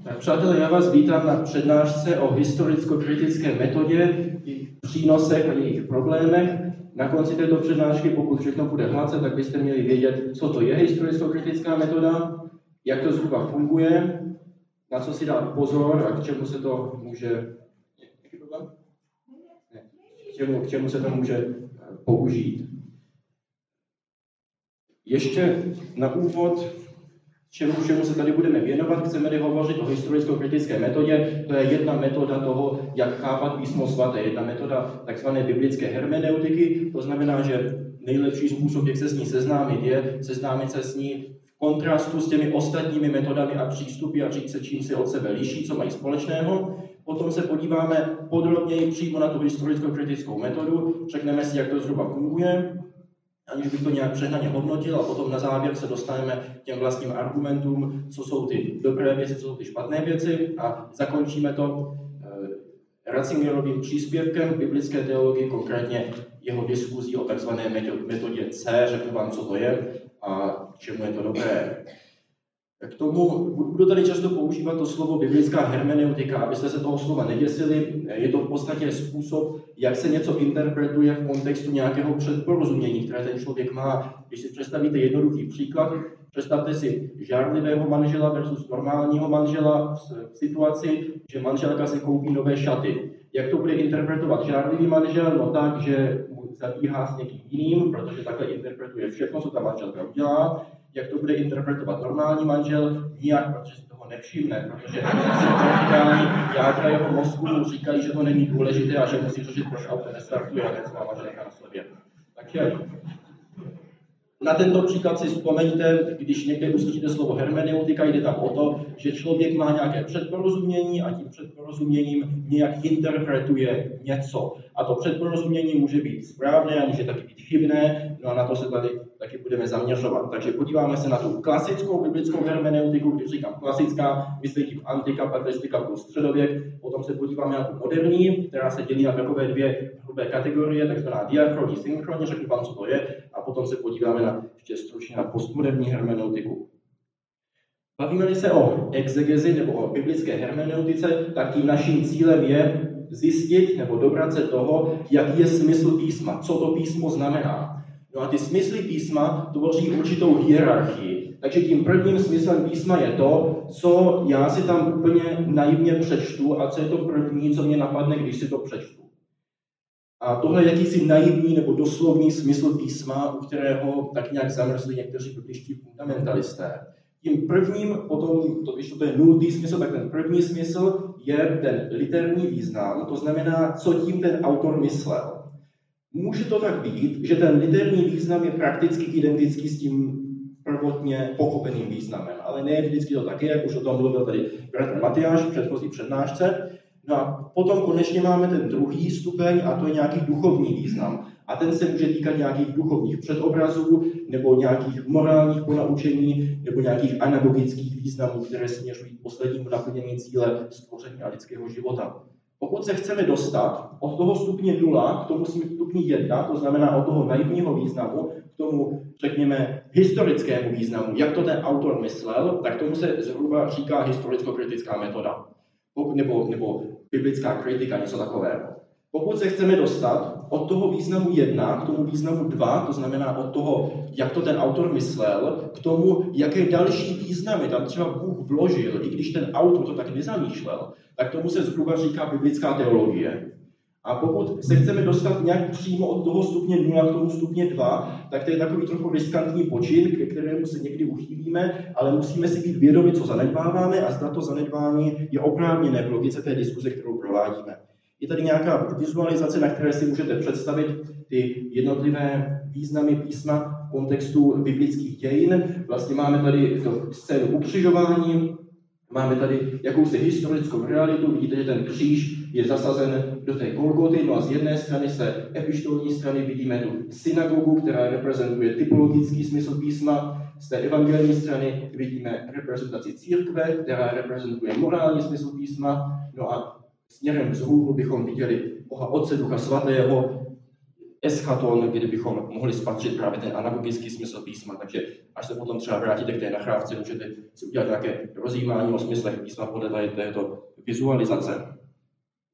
Tak, přátelé, já vás vítám na přednášce o historicko-kritické metodě, jejich přínosech a jejich problémech. Na konci této přednášky, pokud všechno bude hladce, tak byste měli vědět, co to je historicko-kritická metoda, jak to zhruba funguje, na co si dát pozor a k čemu se to může, k čemu se to může použít. Ještě na úvod, čemu se tady budeme věnovat, chceme-li hovořit o historicko-kritické metodě. To je jedna metoda toho, jak chápat písmo svaté, jedna metoda takzvané biblické hermeneutiky. To znamená, že nejlepší způsob, jak se s ní seznámit, je seznámit se s ní v kontrastu s těmi ostatními metodami a přístupy a říct se, čím se od sebe liší, co mají společného. Potom se podíváme podrobněji přímo na tu historicko-kritickou metodu, řekneme si, jak to zhruba funguje, aniž bych to nějak přehnaně hodnotil, a potom na závěr se dostaneme k těm vlastním argumentům, co jsou ty dobré věci, co jsou ty špatné věci, a zakončíme to Ratzingerovým příspěvkem biblické teologie, konkrétně jeho diskuzí o takzvané metodě C, řeknu vám, co to je a k čemu je to dobré. K tomu budu tady často používat to slovo biblická hermeneutika, abyste se toho slova neděsili. Je to v podstatě způsob, jak se něco interpretuje v kontextu nějakého předporozumění, které ten člověk má. Když si představíte jednoduchý příklad, představte si žárlivého manžela versus normálního manžela v situaci, že manželka si koupí nové šaty. Jak to bude interpretovat žárlivý manžel? No tak, že mu zabíhá s někým jiným, protože takhle interpretuje všechno, co ta manželka udělá. Jak to bude interpretovat normální manžel? Nijak, protože si toho nevšimne, protože ideální jádra jeho mozku mu říkají, že to není důležité a že musí řešit, proč auto nestartuje a něco má manželka na sobě. Takže na tento příklad si vzpomeňte, když někde uslyšíte slovo hermeneutika, jde tam o to, že člověk má nějaké předporozumění a tím předporozuměním nějak interpretuje něco. A to předporozumění může být správné a může taky být chybné, no a na to se tady taky budeme zaměřovat. Takže podíváme se na tu klasickou biblickou hermeneutiku. Když říkám klasická, myslím tím antika, patristika plus středověk. Potom se podíváme na tu moderní, která se dělí na takové dvě hrubé kategorie, takzvaná diachronní, synchronní, řeknu vám, co to je, a potom se podíváme ještě stručně na postmoderní hermeneutiku. Bavíme-li se o exegezi nebo o biblické hermeneutice, tak tím naším cílem je zjistit nebo dobrat se toho, jaký je smysl písma, co to písmo znamená. No a ty smysly písma tvoří určitou hierarchii. Takže tím prvním smyslem písma je to, co já si tam úplně naivně přečtu a co je to první, co mě napadne, když si to přečtu. A tohle je jakýsi naivní nebo doslovný smysl písma, u kterého tak nějak zamrzli někteří bibličtí fundamentalisté. Tím prvním, potom, když to je nultý smysl, tak ten první smysl je ten literní význam, to znamená, co tím ten autor myslel. Může to tak být, že ten literní význam je prakticky identický s tím prvotně pochopeným významem, ale ne vždycky to tak je, jak už o tom mluvil tady bratr Matyáš v předchozí přednášce. No a potom konečně máme ten druhý stupeň a to je nějaký duchovní význam. A ten se může týkat nějakých duchovních předobrazů, nebo nějakých morálních ponaučení, nebo nějakých anagogických významů, které směřují k poslednímu naplnění cíle stvoření a lidského života. Pokud se chceme dostat od toho stupně 0 k tomu stupni 1, to znamená od toho naivního významu, k tomu, řekněme, historickému významu, jak to ten autor myslel, tak tomu se zhruba říká historicko-kritická metoda. Nebo biblická kritika, něco takového. Pokud se chceme dostat od toho významu 1 k tomu významu 2, to znamená od toho, jak to ten autor myslel, k tomu, jaké další významy tam třeba Bůh vložil, i když ten autor to tak nezamýšlel, tak tomu se zhruba říká biblická teologie. A pokud se chceme dostat nějak přímo od toho stupně 0 k tomu stupně 2, tak to je takový trochu riskantní počin, ke kterému se někdy uchýlíme, ale musíme si být vědomi, co zanedbáváme a zda to zanedbání je oprávněné v logice té diskuze, kterou provádíme. Je tady nějaká vizualizace, na které si můžete představit ty jednotlivé významy písma v kontextu biblických dějin. Vlastně máme tady scénu ukřižování, máme tady jakousi historickou realitu, vidíte, že ten kříž je zasazen do té Golgoty, no a z jedné strany, z té epištolní strany vidíme tu synagogu, která reprezentuje typologický smysl písma, z té evangelní strany vidíme reprezentaci církve, která reprezentuje morální smysl písma, no a směrem vzhůru bychom viděli Boha Otce, Ducha Svatého, eschaton, kde bychom mohli spatřit právě ten anagogický smysl písma, takže až se potom třeba vrátíte k té nahrávce, můžete si udělat nějaké rozjímání o smyslech písma podle tady této vizualizace.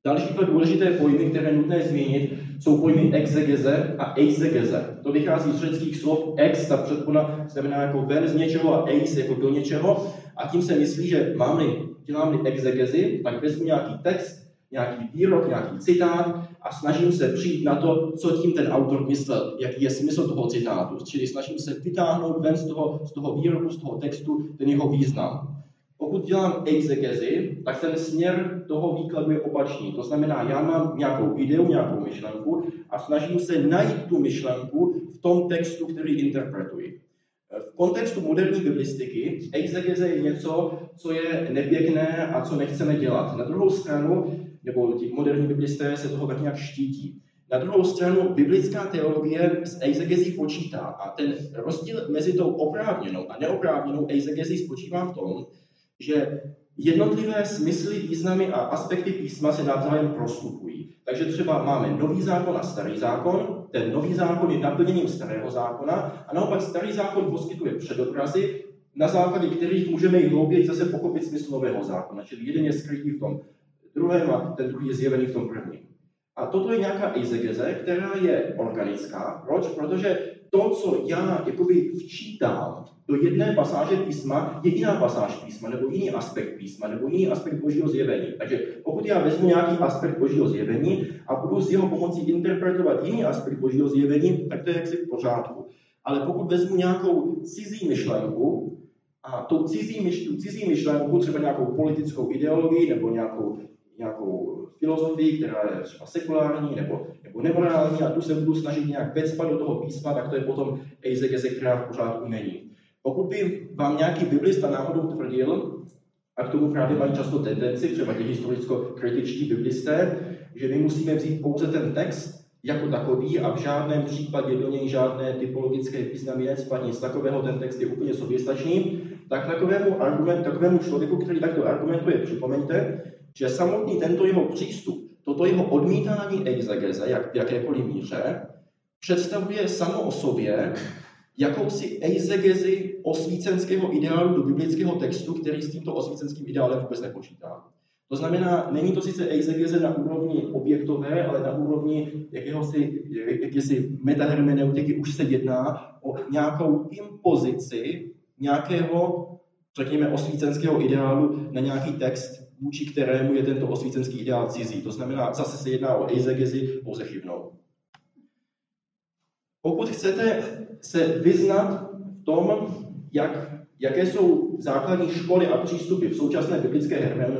Další dva důležité pojmy, které je nutné zmínit, jsou pojmy exegeze a eisegeze. To vychází z řeckých slov ex, ta předpona znamená jako ven z něčeho a eis jako do něčeho. A tím se myslí, že dělám-li exegezi, tak vezmu nějaký text, nějaký výrok, nějaký citát a snažím se přijít na to, co tím ten autor myslel, jaký je smysl toho citátu. Čili snažím se vytáhnout ven z toho výroku, z toho textu, ten jeho význam. Pokud dělám exegezi, tak ten směr toho výkladu je opačný. To znamená, já mám nějakou ideu, nějakou myšlenku a snažím se najít tu myšlenku v tom textu, který interpretuji. V kontextu moderní biblistiky exegeze je něco, co je nepěkné a co nechceme dělat. Na druhou stranu, nebo ti moderní biblisté se toho tak nějak štítí. Na druhou stranu, biblická teologie s exegezí počítá a ten rozdíl mezi tou oprávněnou a neoprávněnou exegezí spočívá v tom, že jednotlivé smysly, významy a aspekty písma se navzájem prostupují. Takže třeba máme nový zákon a starý zákon, ten nový zákon je naplněním starého zákona a naopak starý zákon poskytuje předobrazy, na základě kterých můžeme i hlouběji zase pochopit smysl nového zákona. Čili jeden je skrytý v tom druhém a ten druhý je zjevený v tom prvním. A toto je nějaká exegeze, která je organická. Proč? Protože to, co já jakoby včítám do jedné pasáže písma, je jiná pasáž písma, nebo jiný aspekt písma, nebo jiný aspekt božího zjevení. Takže pokud já vezmu nějaký aspekt božího zjevení a budu s jeho pomocí interpretovat jiný aspekt božího zjevení, tak to je jaksi v pořádku. Ale pokud vezmu nějakou cizí myšlenku a tu cizí myšlenku, třeba nějakou politickou ideologii nebo nějakou filozofii, která je třeba sekulární nebo nemorální a tu se budu snažit nějak vecpat do toho písma, tak to je potom exegeze, která v pořádku není. Pokud by vám nějaký biblista náhodou tvrdil, a k tomu právě mají často tendenci, třeba ti historicko-kritičtí biblisté, že my musíme vzít pouze ten text jako takový a v žádném případě do něj žádné typologické významy necpat, nic takového, ten text je úplně soběstačný, tak takovému člověku, který takto argumentuje, připomeňte, že samotný tento jeho přístup, toto jeho odmítání exegeze, v jakékoliv míře, představuje samo o sobě jakousi exegezi osvícenského ideálu do biblického textu, který s tímto osvícenským ideálem vůbec nepočítá. To znamená, není to sice exegeze na úrovni objektové, ale na úrovni jakési metahermeneutiky už se jedná o nějakou impozici nějakého, řekněme, osvícenského ideálu na nějaký text, vůči kterému je tento osvícenský ideál cizí. To znamená, zase se jedná o exegezi pouze chybnou. Pokud chcete se vyznat v tom, jaké jsou základní školy a přístupy v současné biblické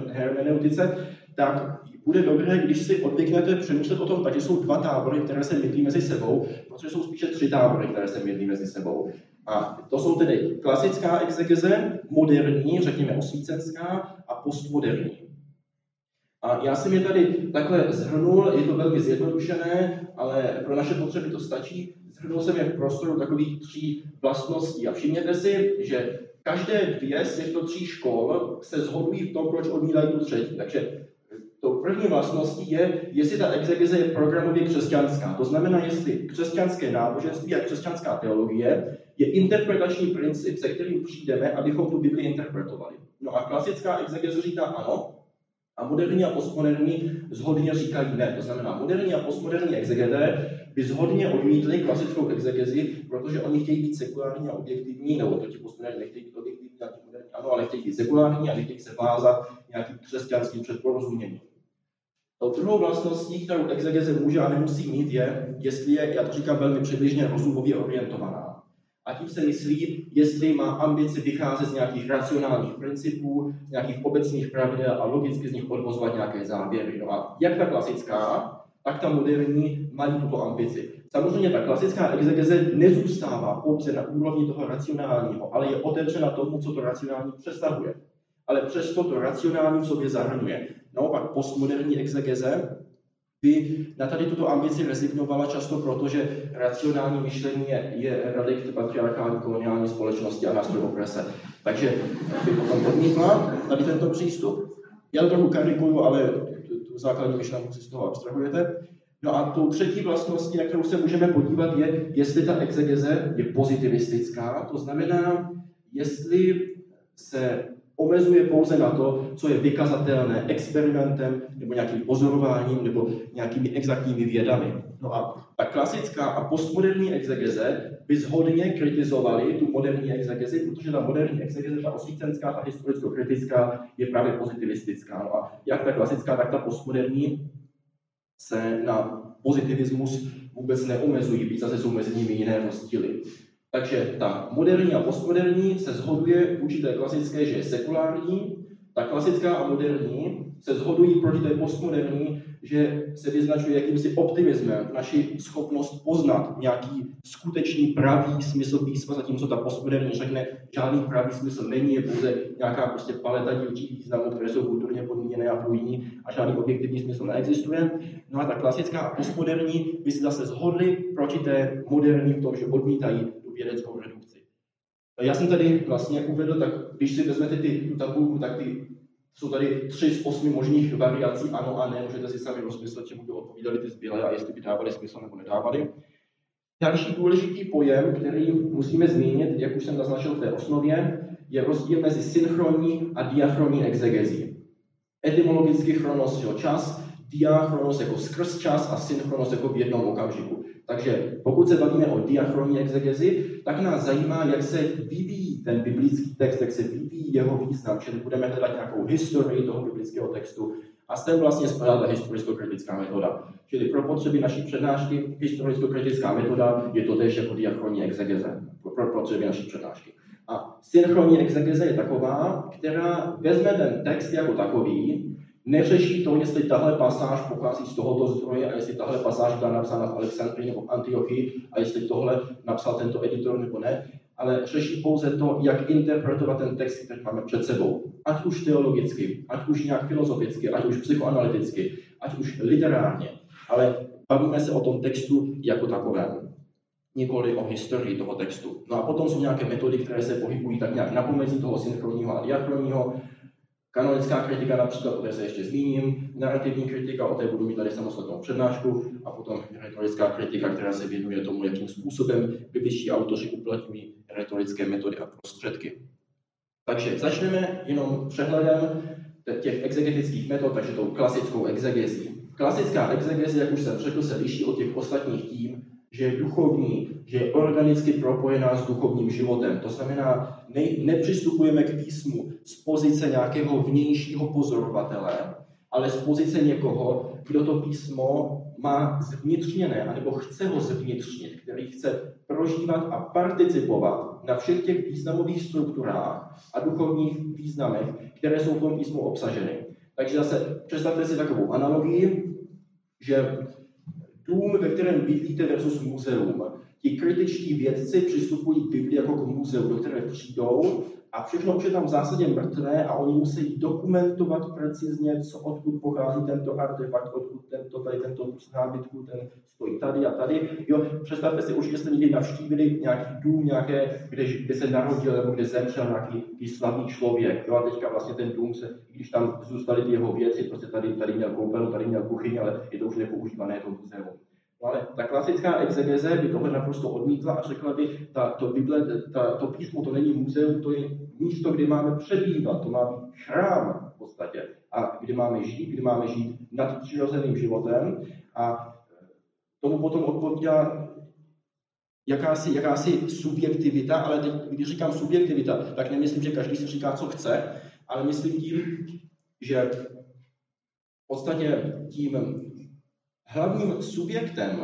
hermeneutice, tak bude dobré, když si odvyknete přemýšlet o tom, takže jsou dva tábory, které se mydlí mezi sebou, protože jsou spíše tři tábory, které se mydlí mezi sebou. A to jsou tedy klasická exegeze, moderní, řekněme osvícenská a postmoderní. A já jsem je tady takhle shrnul, je to velmi zjednodušené, ale pro naše potřeby to stačí. Shrnul jsem je v prostoru takových tří vlastností. A všimněte si, že každé dvě z těchto tří škol se shodují v tom, proč odmítají tu třetí. Takže tou první vlastností je, jestli ta exegeze je programově křesťanská. To znamená, jestli křesťanské náboženství a křesťanská teologie je interpretační princip, se kterým přijdeme, abychom tu Bibli interpretovali. No a klasická exegeze říká ano, a moderní a postmoderní zhodně říkají ne. To znamená, moderní a postmoderní exegedé by zhodně odmítli klasickou exegezi, protože oni chtějí být sekulární a objektivní, nebo to ti postmoderní nechtějí být objektivní, a ti moderní ano, ale chtějí být sekulární a nechtějí se vázat nějakým křesťanským předporozuměním. Tou druhou vlastností, kterou exegeze může a nemusí mít, je, jestli je, já to říkám velmi přibližně, rozumově orientovaná. A tím se myslí, jestli má ambici vycházet z nějakých racionálních principů, z nějakých obecných pravidel a logicky z nich odvozovat nějaké závěry. No a jak ta klasická, tak ta moderní mají tuto ambici. Samozřejmě ta klasická exegeze nezůstává pouze na úrovni toho racionálního, ale je otevřena tomu, co to racionální představuje. Ale přesto to racionální v sobě zahrnuje. Naopak postmoderní exegeze by na tady tuto ambici rezignovala často proto, že racionální myšlení je relikt patriarchální koloniální společnosti a nástroj oprese. Takže by potom odmítla tady tento přístup. Já to trochu karikuju, ale tu základní myšlenku si z toho abstrahujete. No a tou třetí vlastností, na kterou se můžeme podívat, je, jestli ta exegeze je pozitivistická, to znamená, jestli se omezuje pouze na to, co je vykazatelné experimentem nebo nějakým pozorováním nebo nějakými exaktními vědami. No a ta klasická a postmoderní exegeze by shodně kritizovali tu moderní exegezi, protože ta moderní exegeze, ta osvícenská, ta historicko-kritická, je právě pozitivistická. No a jak ta klasická, tak ta postmoderní se na pozitivismus vůbec neomezují, byť zase jsou mezi nimi jiné rozdíly. Takže ta moderní a postmoderní se shoduje vůči té klasické, že je sekulární, ta klasická a moderní se shodují proti té postmoderní, že se vyznačuje jakýmsi optimismem, naši schopnost poznat nějaký skutečný pravý smysl písma, zatímco ta postmoderní řekne, žádný pravý smysl není, je pouze nějaká prostě paleta dílčích významů, které jsou kulturně podmíněné a půjní a žádný objektivní smysl neexistuje. No a ta klasická a postmoderní by si zase shodli proti té moderní v tom, že odmítají tu vědeckou redukci. Já jsem tady vlastně uvedl, tak když si vezmete tu tabulku, tak jsou tady 3 z 8 možných variací ano a ne, můžete si sami rozmyslet, čemu by odpovídali ty zbylé a jestli by dávali smysl nebo nedávali. Další důležitý pojem, který musíme zmínit, jak už jsem naznačil v té osnově, je rozdíl mezi synchronní a diachronní exegezí. Etymologicky chronos je čas, diachronos jako skrz čas a synchronos jako v jednom okamžiku. Takže pokud se bavíme o diachronní exegezi, tak nás zajímá, jak se vyvíjí ten biblický text, jak se vyvíjí jeho význam, čili budeme hledat nějakou historii toho biblického textu a s tím vlastně spadá ta historicko-kritická metoda. Čili pro potřeby naší přednášky historicko-kritická metoda je to též jako diachronní exegeze, pro potřeby naší přednášky. A synchronní exegeze je taková, která vezme ten text jako takový, neřeší to, jestli tahle pasáž pochází z tohoto zdroje a jestli tahle pasáž byla napsána v Alexandrii nebo v Antiochii a jestli tohle napsal tento editor nebo ne, ale řeší pouze to, jak interpretovat ten text, který máme před sebou. Ať už teologicky, ať už nějak filozoficky, ať už psychoanalyticky, ať už literárně, ale bavíme se o tom textu jako takovém, nikoli o historii toho textu. No a potom jsou nějaké metody, které se pohybují tak nějak na pomezí toho synchronního a diachronního. Kanonická kritika například, o té se ještě zmíním, narrativní kritika, o té budu mít tady samostatnou přednášku, a potom retorická kritika, která se věnuje tomu, jakým způsobem bibličtí autoři uplatňují retorické metody a prostředky. Takže začneme jenom přehledem těch exegetických metod, takže tou klasickou exegezí. Klasická exegeze, jak už jsem řekl, se liší od těch ostatních tím, že je duchovní, že je organicky propojená s duchovním životem. To znamená, nepřistupujeme k písmu z pozice nějakého vnějšího pozorovatele, ale z pozice někoho, kdo to písmo má zvnitřněné, anebo chce ho zvnitřnit, který chce prožívat a participovat na všech těch významových strukturách a duchovních významech, které jsou v tom písmu obsaženy. Takže zase představte si takovou analogii, že dům, ve kterém bydlíte versus muzeum. Ti kritičtí vědci přistupují k Bibli jako k muzeu, do které přijdou a všechno už je tam v zásadě mrtvé a oni musí dokumentovat precizně, co odkud pochází tento artefakt, odkud tento kus nábytku, ten stojí tady a tady. Jo, představte si už, že jste někdy navštívili nějaký dům, kde se narodil nebo kde zemřel nějaký slavný člověk. Jo, a teďka vlastně ten dům když tam zůstaly ty jeho věci, prostě tady měl koupelnu, tady měl kuchyni, ale je to už nepoužívané to muzeum. No ale ta klasická exegeze by tohle naprosto odmítla a řekla by, to písmo to není muzeum, to je místo, kde máme přebývat, to má být chrám v podstatě, a kde máme žít nadpřirozeným životem a tomu potom odpovídá jakási subjektivita, ale teď, když říkám subjektivita, tak nemyslím, že každý si říká, co chce, ale myslím tím, že v podstatě tím hlavním subjektem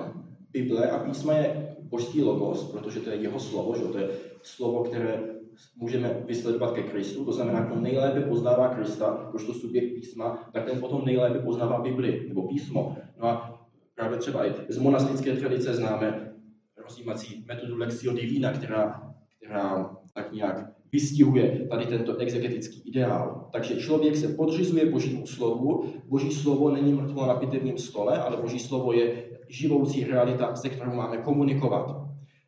Bible a písma je božský logos, protože to je jeho slovo, že to je slovo, které můžeme vysledovat ke Kristu, to znamená, kdo nejlépe poznává Krista, jakožto subjekt písma, tak ten potom nejlépe poznává Bibli, nebo písmo. No a právě třeba i z monastické tradice známe rozjímací metodu Lectio Divina, která tak nějak vystihuje tady tento exegetický ideál. Takže člověk se podřizuje Božímu slovu, Boží slovo není mrtvo na pitevním stole, ale Boží slovo je živoucí realita, se kterou máme komunikovat.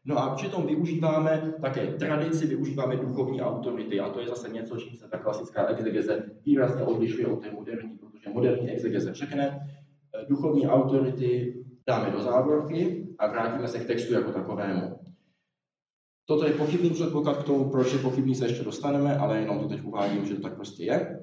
No a přitom využíváme také tradici, využíváme duchovní autority a to je zase něco, čím se ta klasická exegeze výrazně odlišuje od té moderní, protože moderní exegeze řekne, duchovní autority dáme do závorky a vrátíme se k textu jako takovému. Toto je pochybný předpoklad k tomu, proč je pochybný, se ještě dostaneme, ale jenom to teď uvádím, že to tak prostě je.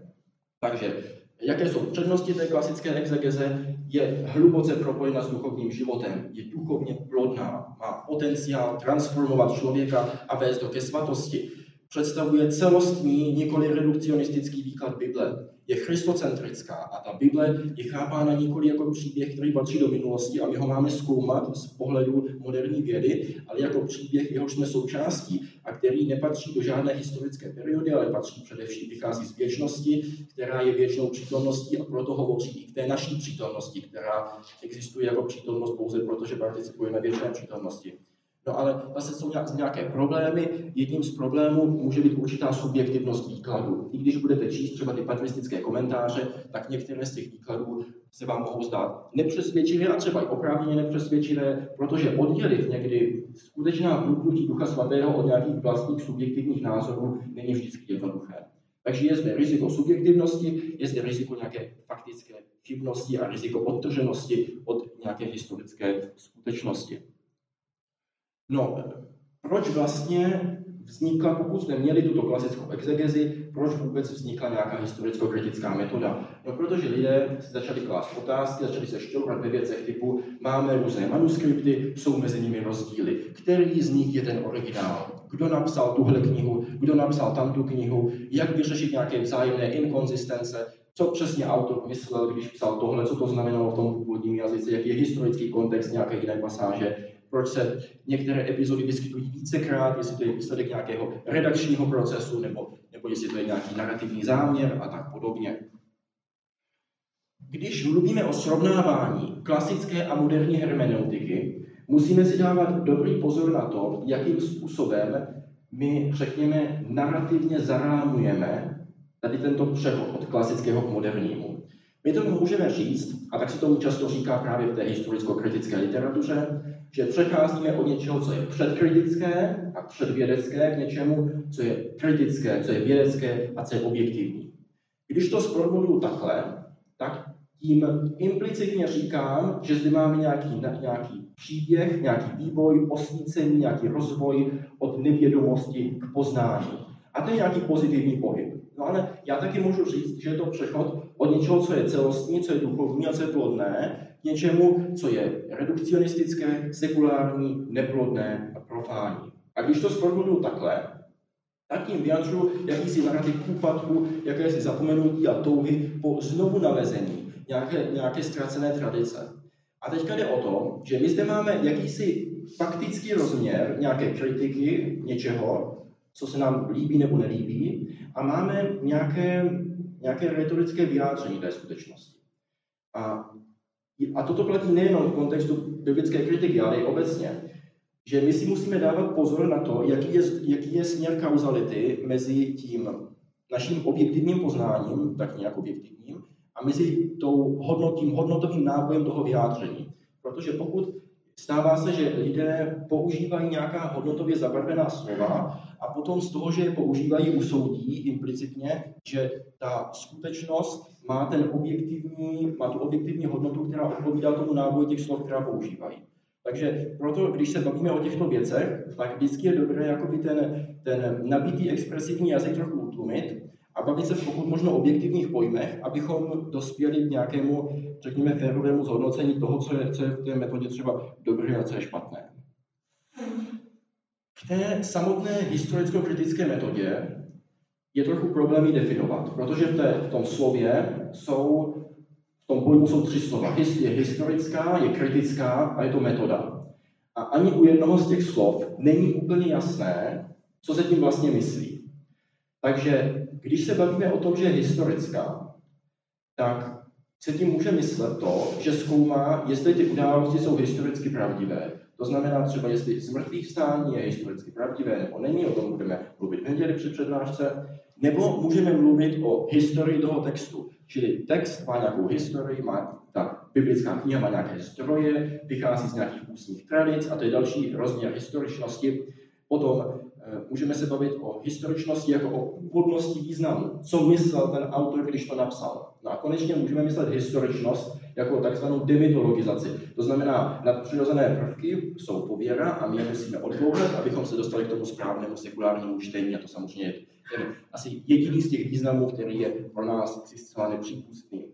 Takže, jaké jsou přednosti té klasické exegeze? Je hluboce propojena s duchovním životem, je duchovně plodná, má potenciál transformovat člověka a vést ho ke svatosti. Představuje celostní, nikoli redukcionistický výklad Bible. Je christocentrická a ta Bible je chápána nikoli jako příběh, který patří do minulosti a my ho máme zkoumat z pohledu moderní vědy, ale jako příběh, jehož jsme součástí a který nepatří do žádné historické periody, ale patří především, vychází z věčnosti, která je věčnou přítomností a proto hovoří i k té naší přítomnosti, která existuje jako přítomnost pouze proto, že participujeme věčné přítomnosti. No ale zase jsou nějaké problémy. Jedním z problémů může být určitá subjektivnost výkladu. I když budete číst třeba ty patristické komentáře, tak některé z těch výkladů se vám mohou zdát nepřesvědčivé a třeba i oprávněně nepřesvědčivé, protože oddělit někdy skutečná průplutí Ducha Svatého od nějakých vlastních subjektivních názorů není vždycky jednoduché. Takže je zde riziko subjektivnosti, je zde riziko nějaké faktické chybnosti a riziko odtrženosti od nějaké historické skutečnosti. No, proč vlastně vznikla, pokud jsme měli tuto klasickou exegezi, proč vůbec vznikla nějaká historicko-kritická metoda? No, protože lidé začali klást otázky, začali se šťourat ve věcech typu máme různé manuskripty, jsou mezi nimi rozdíly. Který z nich je ten originál? Kdo napsal tuhle knihu? Kdo napsal tamtu knihu? Jak vyřešit nějaké vzájemné inkonzistence? Co přesně autor myslel, když psal tohle, co to znamenalo v tom původním jazyce, jaký je historický kontext nějaké jiné pasáže? Proč se některé epizody vyskytují vícekrát, jestli to je výsledek nějakého redakčního procesu, nebo jestli to je nějaký narrativní záměr a tak podobně. Když mluvíme o srovnávání klasické a moderní hermeneutiky, musíme si dávat dobrý pozor na to, jakým způsobem my, řekněme, narrativně zarámujeme tady tento přechod od klasického k modernímu. My tomu můžeme říct, a tak se tomu často říká právě v té historicko-kritické literatuře, že přecházíme od něčeho, co je předkritické a předvědecké, k něčemu, co je kritické, co je vědecké a co je objektivní. Když to zformuluju takhle, tak tím implicitně říkám, že zde máme nějaký příběh, nějaký vývoj, osvícení, nějaký rozvoj od nevědomosti k poznání. A to je nějaký pozitivní pohyb. No ale já taky můžu říct, že je to přechod od něčeho, co je celostní, co je duchovní a co je plodné, k něčemu, co je redukcionistické, sekulární, neplodné a profánní. A když to zformuluju takhle, tak tím vyjadřuji jakýsi narrativ úpadku, jakési zapomenutí a touhy po znovu nalezení nějaké ztracené tradice. A teďka jde o to, že my zde máme jakýsi faktický rozměr nějaké kritiky něčeho, co se nám líbí nebo nelíbí, a máme nějaké retorické vyjádření té skutečnosti. A toto platí nejenom v kontextu biblické kritiky, ale i obecně, že my si musíme dávat pozor na to, jaký je směr kauzality mezi tím naším objektivním poznáním, tak nějak objektivním, a mezi tím hodnotovým nábojem toho vyjádření. Protože pokud stává se, že lidé používají nějaká hodnotově zabarvená slova a potom z toho, že je používají, usoudí implicitně, že ta skutečnost má tu objektivní hodnotu, která odpovídá tomu náboji těch slov, která používají. Takže proto, když se bavíme o těchto věcech, tak vždycky je dobré jakoby ten nabitý expresivní jazyk trochu utlumit a bavit se v pokud možno objektivních pojmech, abychom dospěli k nějakému, řekněme, férovému zhodnocení toho, co je v té metodě třeba dobré a co je špatné. V té samotné historicko-kritické metodě je trochu problém ji definovat, protože v tom slově v tom pojmu jsou 3 slova. Je historická, je kritická a je to metoda. A ani u jednoho z těch slov není úplně jasné, co se tím vlastně myslí. Takže když se bavíme o tom, že je historická, tak se tím může myslet to, že zkoumá, jestli ty události jsou historicky pravdivé. To znamená třeba, jestli zmrtvých vstání je historicky pravdivé nebo není, o tom budeme mluvit v neděli při přednášce, nebo můžeme mluvit o historii toho textu. Čili text má nějakou historii, ta biblická kniha má nějaké zdroje, vychází z nějakých ústních tradic a to je další rozměr historičnosti. Potom můžeme se bavit o historičnosti jako o původnosti významu. Co myslel ten autor, když to napsal? No a konečně můžeme myslet historičnost jako takzvanou demitologizaci. To znamená, nadpřirozené prvky jsou pověra a my je musíme odbourat, abychom se dostali k tomu správnému sekulárnímu čtení. A to samozřejmě je ten asi jediný z těch významů, který je pro nás zcela nepřípustný.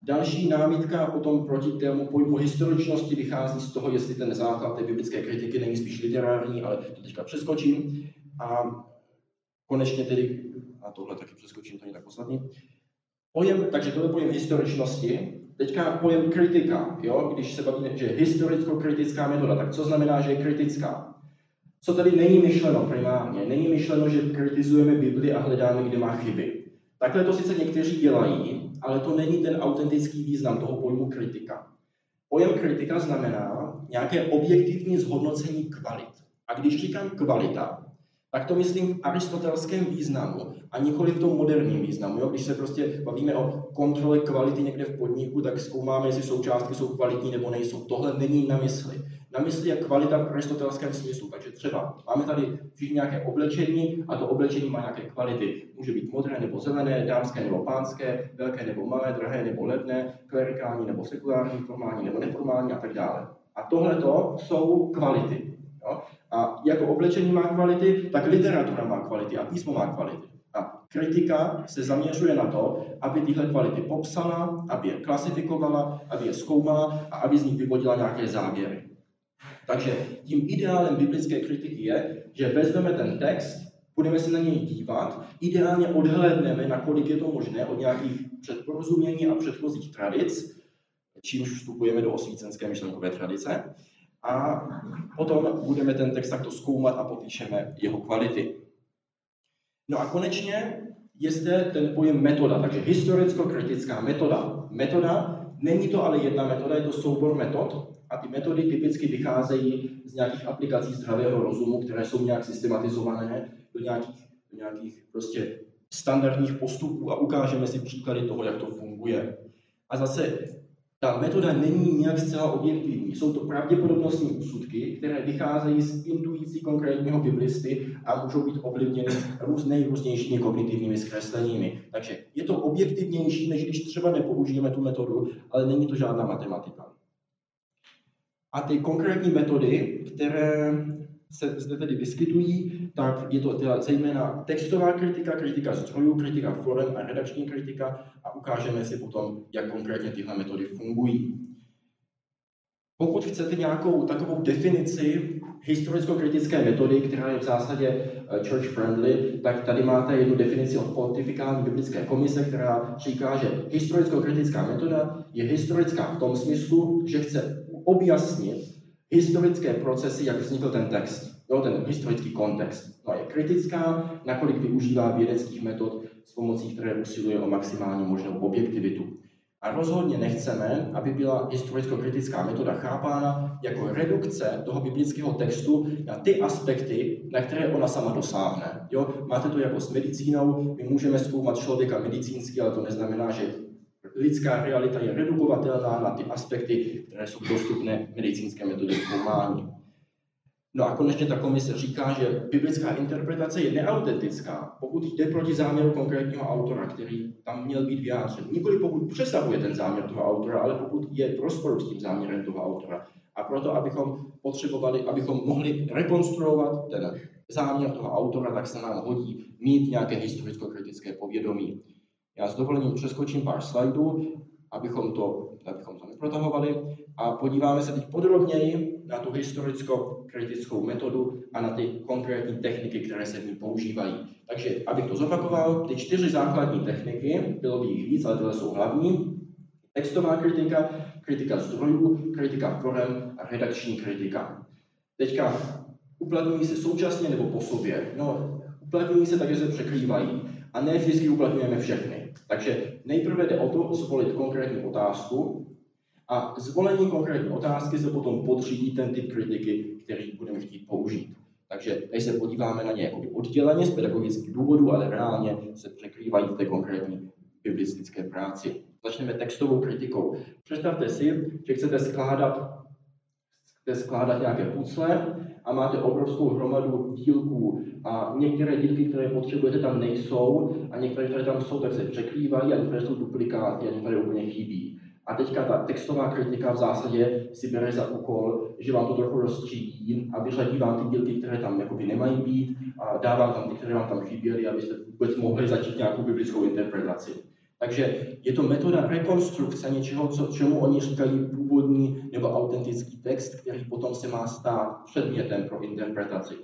Další námitka potom proti tému pojmu historičnosti vychází z toho, jestli ten základ té biblické kritiky není spíš literární, ale to teďka přeskočím. A konečně tedy, a tohle taky přeskočím, to není tak podstatný. Takže tohle pojem historičnosti, teďka pojem kritika, jo? Když se bavíme, že je historicko-kritická metoda, tak co znamená, že je kritická? Co tady není myšleno primárně? Není myšleno, že kritizujeme Bibli a hledáme, kde má chyby. Takhle to sice někteří dělají, ale to není ten autentický význam toho pojmu kritika. Pojem kritika znamená nějaké objektivní zhodnocení kvalit. A když říkám kvalita, tak to myslím v aristotelském významu a nikoli v tom moderním významu. Jo? Když se prostě bavíme o kontrole kvality někde v podniku, tak zkoumáme, jestli součástky jsou kvalitní nebo nejsou. Tohle není na mysli. Na mysli je kvalita v aristotelském smyslu. Takže třeba máme tady všichni nějaké oblečení a to oblečení má nějaké kvality. Může být modré nebo zelené, dámské nebo pánské, velké nebo malé, drahé nebo levné, klerikální nebo sekulární, formální nebo neformální a tak dále. A tohleto jsou kvality. Jo? A jako oblečení má kvality, tak literatura má kvality a písmo má kvality. A kritika se zaměřuje na to, aby tyhle kvality popsala, aby je klasifikovala, aby je zkoumala a aby z nich vyvodila nějaké závěry. Takže tím ideálem biblické kritiky je, že vezmeme ten text, budeme se na něj dívat, ideálně odhlédneme, nakolik je to možné, od nějakých předporozumění a předchozích tradic, čímž vstupujeme do osvícenské myšlenkové tradice, a potom budeme ten text takto zkoumat a popíšeme jeho kvality. No a konečně je zde ten pojem metoda, takže historicko-kritická metoda. Metoda, není to ale jedna metoda, je to soubor metod a ty metody typicky vycházejí z nějakých aplikací zdravého rozumu, které jsou nějak systematizované do nějakých prostě standardních postupů a ukážeme si příklady toho, jak to funguje. A zase ta metoda není nějak zcela objektivní. Jsou to pravděpodobnostní úsudky, které vycházejí z intuicí konkrétního biblisty a můžou být ovlivněny nejrůznějšími kognitivními zkresleními. Takže je to objektivnější, než když třeba nepoužijeme tu metodu, ale není to žádná matematika. A ty konkrétní metody, které se zde tedy vyskytují, tak je to zejména textová kritika, kritika zdrojů, kritika forem a redakční kritika a ukážeme si potom, jak konkrétně tyhle metody fungují. Pokud chcete nějakou takovou definici historicko-kritické metody, která je v zásadě church-friendly, tak tady máte jednu definici od Pontifikální biblické komise, která říká, že historicko-kritická metoda je historická v tom smyslu, že chce objasnit historické procesy, jak vznikl ten text, ten historický kontext. No a je kritická, nakolik využívá vědeckých metod, s pomocí které usiluje o maximální možnou objektivitu. A rozhodně nechceme, aby byla historicko-kritická metoda chápána jako redukce toho biblického textu na ty aspekty, na které ona sama dosáhne. Máte to jako s medicínou, my můžeme zkoumat člověka medicínsky, ale to neznamená, že lidská realita je redukovatelná na ty aspekty, které jsou dostupné medicínské metody zkoumání. No a konečně ta komise říká, že biblická interpretace je neautentická, pokud jde proti záměru konkrétního autora, který tam měl být vyjádřen. Nikoli pokud přesahuje ten záměr toho autora, ale pokud je v rozporu s tím záměrem toho autora. A proto, abychom mohli rekonstruovat ten záměr toho autora, tak se nám hodí mít nějaké historicko-kritické povědomí. Já s dovolením přeskočím pár slajdů, abychom to neprotahovali a podíváme se teď podrobněji na tu historicko-kritickou metodu a na ty konkrétní techniky, které se v ní používají. Takže, abych to zopakoval, ty 4 základní techniky, bylo by jich víc, ale tyhle jsou hlavní. Textová kritika, kritika zdrojů, kritika forem a redakční kritika. Teďka uplatňují se současně nebo po sobě. Uplatňují se tak, že se překrývají a ne vždycky uplatňujeme všechny. Takže nejprve jde o to zvolit konkrétní otázku a zvolení konkrétní otázky se potom podřídí ten typ kritiky, který budeme chtít použít. Takže tady se podíváme na ně jako odděleně z pedagogických důvodů, ale reálně se překrývají v té konkrétní biblistické práci. Začneme textovou kritikou. Představte si, že chcete skládat chcete skládat nějaké pucle a máte obrovskou hromadu dílků a některé dílky, které potřebujete, tam nejsou a některé, které tam jsou, tak se překrývají a některé jsou duplikáty a některé úplně chybí. A teďka ta textová kritika v zásadě si bere za úkol, že vám to trochu rozstřídí a vyřadí vám ty dílky, které tam jakoby nemají být a dává tam ty, které vám tam chyběly, abyste vůbec mohli začít nějakou biblickou interpretaci. Takže je to metoda rekonstrukce něčeho, čemu oni říkají původní nebo autentický text, který potom se má stát předmětem pro interpretaci.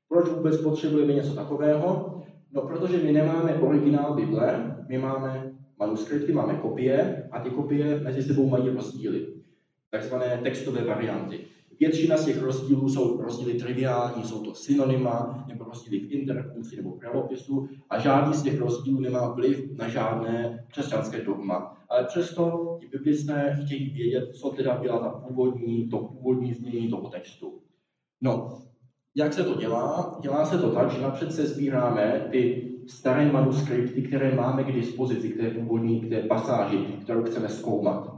Proč vůbec potřebujeme něco takového? No, protože my nemáme originál Bible, my máme manuskripty, máme kopie a ty kopie mezi sebou mají rozdíly, takzvané textové varianty. Většina z těch rozdílů jsou rozdíly triviální, jsou to synonyma nebo rozdíly v interpunkci nebo pravopisu a žádný z těch rozdílů nemá vliv na žádné křesťanské dogma. Ale přesto ti biblisté chtějí vědět, co teda byla to původní znění toho textu. No, jak se to dělá? Dělá se to tak, že napřed se sbíráme ty staré manuskripty, které máme k dispozici, k té pasáži, kterou chceme zkoumat.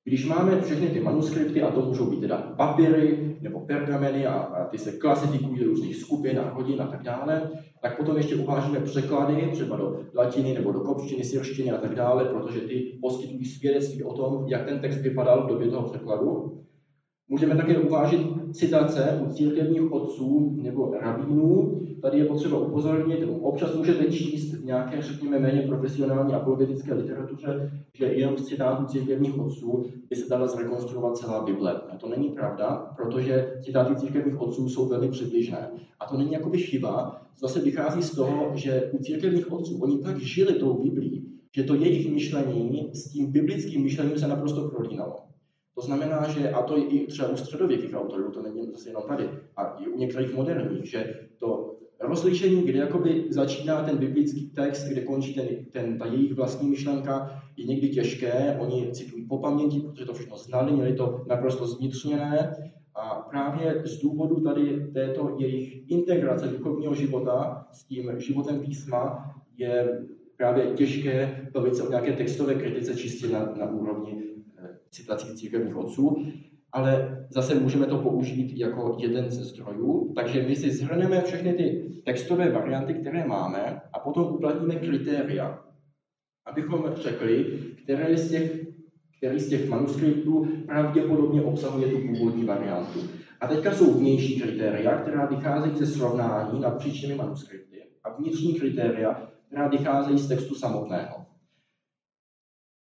Když máme všechny ty manuskripty, a to můžou být teda papíry nebo pergameny a ty se klasifikují do různých skupin a rodin a tak dále, tak potom ještě uvážíme překlady, třeba do latiny nebo do kopštiny, syrštiny a tak dále, protože ty poskytují svědectví o tom, jak ten text vypadal v době toho překladu. Můžeme také uvážit citace u církevních otců nebo rabínů. Tady je potřeba upozornit, občas můžete číst v nějaké, řekněme, méně profesionální apologetické literatuře, že jenom z citátů církevních otců by se dala zrekonstruovat celá Bible. A to není pravda, protože citáty církevních otců jsou velmi přibližné. A to není jakoby chyba, zase vychází z toho, že u církevních otců oni tak žili tou Biblí, že to jejich myšlení s tím biblickým myšlením se naprosto prolínalo. To znamená, že, a to je i třeba u středověkých autorů, to není zase jenom tady, a i u některých moderních, že to rozlišení, kde jakoby začíná ten biblický text, kde končí ta jejich vlastní myšlenka, je někdy těžké, oni citují po paměti, protože to všechno znali, měli to naprosto zvnitřněné a právě z důvodu tady této jejich integrace duchovního života s tím životem písma je právě těžké bavit se o nějaké textové kritice čistě na úrovni citací církevních otců, ale zase můžeme to použít jako jeden ze zdrojů, takže my si shrneme všechny ty textové varianty, které máme a potom uplatníme kritéria, abychom řekli, který z těch manuskriptů pravděpodobně obsahuje tu původní variantu. A teďka jsou vnější kritéria, která vycházejí ze srovnání napříč těmi manuskripty a vnitřní kritéria, která vycházejí z textu samotného.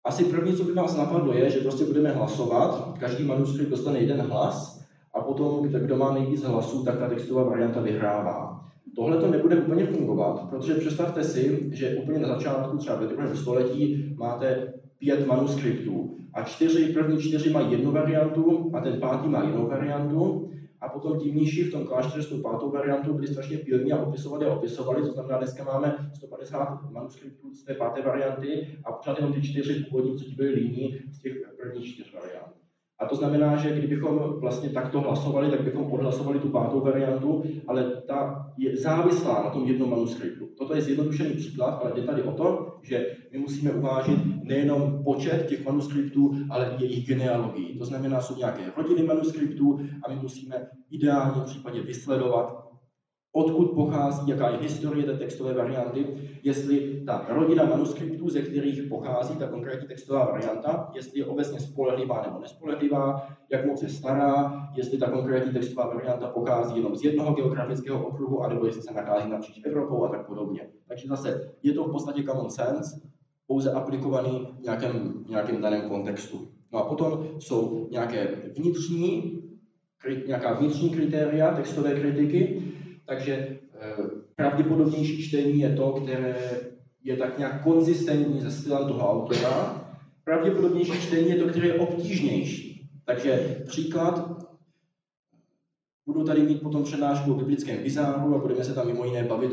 Asi první, co by vás napadlo, je, že prostě budeme hlasovat, každý manuskript dostane jeden hlas a potom, kdo má nejvíc hlasů, tak ta textová varianta vyhrává. Tohle to nebude úplně fungovat, protože představte si, že úplně na začátku, třeba ve 2. století, máte 5 manuskriptů a první 4 mají jednu variantu a ten 5. má jinou variantu. A potom ti mniši v tom klášteře s tou 5. variantou byli strašně pilní a opisovali, to znamená, dneska máme 150 manuskriptů z té 5. varianty a pořád jenom ty 4 původní, co ti byly líní z těch prvních 4 variant. A to znamená, že kdybychom vlastně takto hlasovali, tak bychom odhlasovali tu 5. variantu, ale ta je závislá na tom jednom manuskriptu. Toto je zjednodušený příklad, ale jde tady o to, že my musíme uvážit nejenom počet těch manuskriptů, ale i jejich genealogii. To znamená, jsou nějaké rodiny manuskriptů a my musíme v ideálním případě vysledovat, odkud pochází, jaká je historie té textové varianty, jestli ta rodina manuskriptů, ze kterých pochází ta konkrétní textová varianta, jestli je obecně spolehlivá nebo nespolehlivá, jak moc je stará, jestli ta konkrétní textová varianta pochází jenom z jednoho geografického okruhu, anebo jestli se nachází napříč Evropou a tak podobně. Takže zase je to v podstatě common sense, pouze aplikovaný v nějakém daném kontextu. No a potom jsou nějaká vnitřní kritéria textové kritiky, takže pravděpodobnější čtení je to, které je tak nějak konzistentní se stylem toho autora. Pravděpodobnější čtení je to, které je obtížnější. Takže příklad, budu tady mít potom přednášku o biblickém bizáru a budeme se tam mimo jiné bavit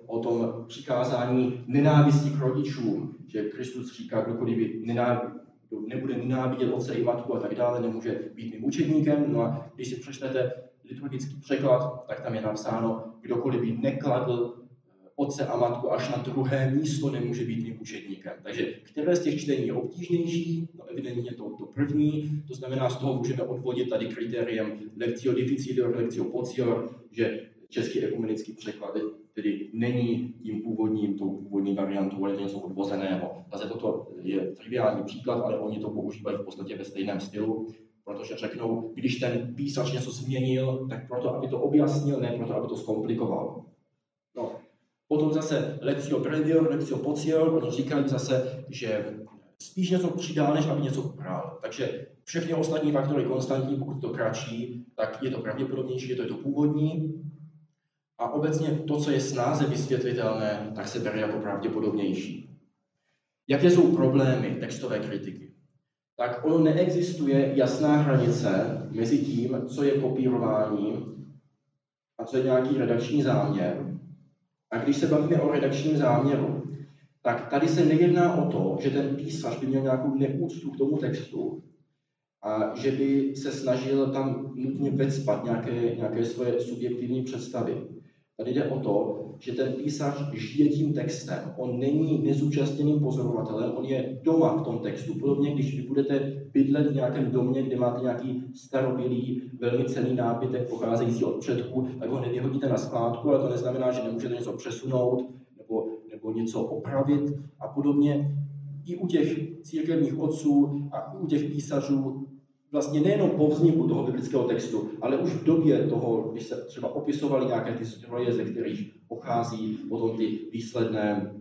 o tom přikázání nenávisti k rodičům, že Kristus říká, kdokoliv nebude nenávidět otce i matku a tak dále, nemůže být mým učedníkem. No a když si přečtete liturgický překlad, tak tam je napsáno, kdokoliv by nekladl otce a matku až na druhé místo nemůže být mým učedníkem. Takže které z těch čtení je obtížnější? No evidentně to první, to znamená, z toho můžeme odvodit tady kritériem lectio difficilior, lectio potior, že český ekumenický překlad tedy není tou původní variantou, ale je to něco odvozeného. Zase toto je triviální příklad, ale oni to používají v podstatě ve stejném stylu, protože řeknou, když ten písař něco změnil, tak proto, aby to objasnil, ne proto, aby to zkomplikoval. No. Potom zase lectio brevior, lectio potior, oni říkají zase, že spíš něco přidá, než aby něco ubral. Takže všechny ostatní faktory konstantní, pokud to kratší, tak je to pravděpodobnější, že to je to původní. A obecně to, co je snáze vysvětlitelné, tak se bere jako pravděpodobnější. Jaké jsou problémy textové kritiky? Tak ono neexistuje jasná hranice mezi tím, co je kopírování a co je nějaký redakční záměr. A když se bavíme o redakčním záměru, tak tady se nejedná o to, že ten písař by měl nějakou neúctu k tomu textu a že by se snažil tam nutně vecpat nějaké svoje subjektivní představy. Tady jde o to, že ten písař žije tím textem. On není nezúčastněným pozorovatelem, on je doma v tom textu. Podobně, když vy budete bydlet v nějakém domě, kde máte nějaký starobylý, velmi cenný nábytek pocházející od předků, tak ho nevyhodíte na skládku, ale to neznamená, že nemůžete něco přesunout nebo něco opravit a podobně. I u těch církevních otců a i u těch písařů vlastně nejenom po vzniku toho biblického textu, ale už v době toho, když se třeba opisovaly nějaké ty zdroje, ze kterých pochází potom ty výsledné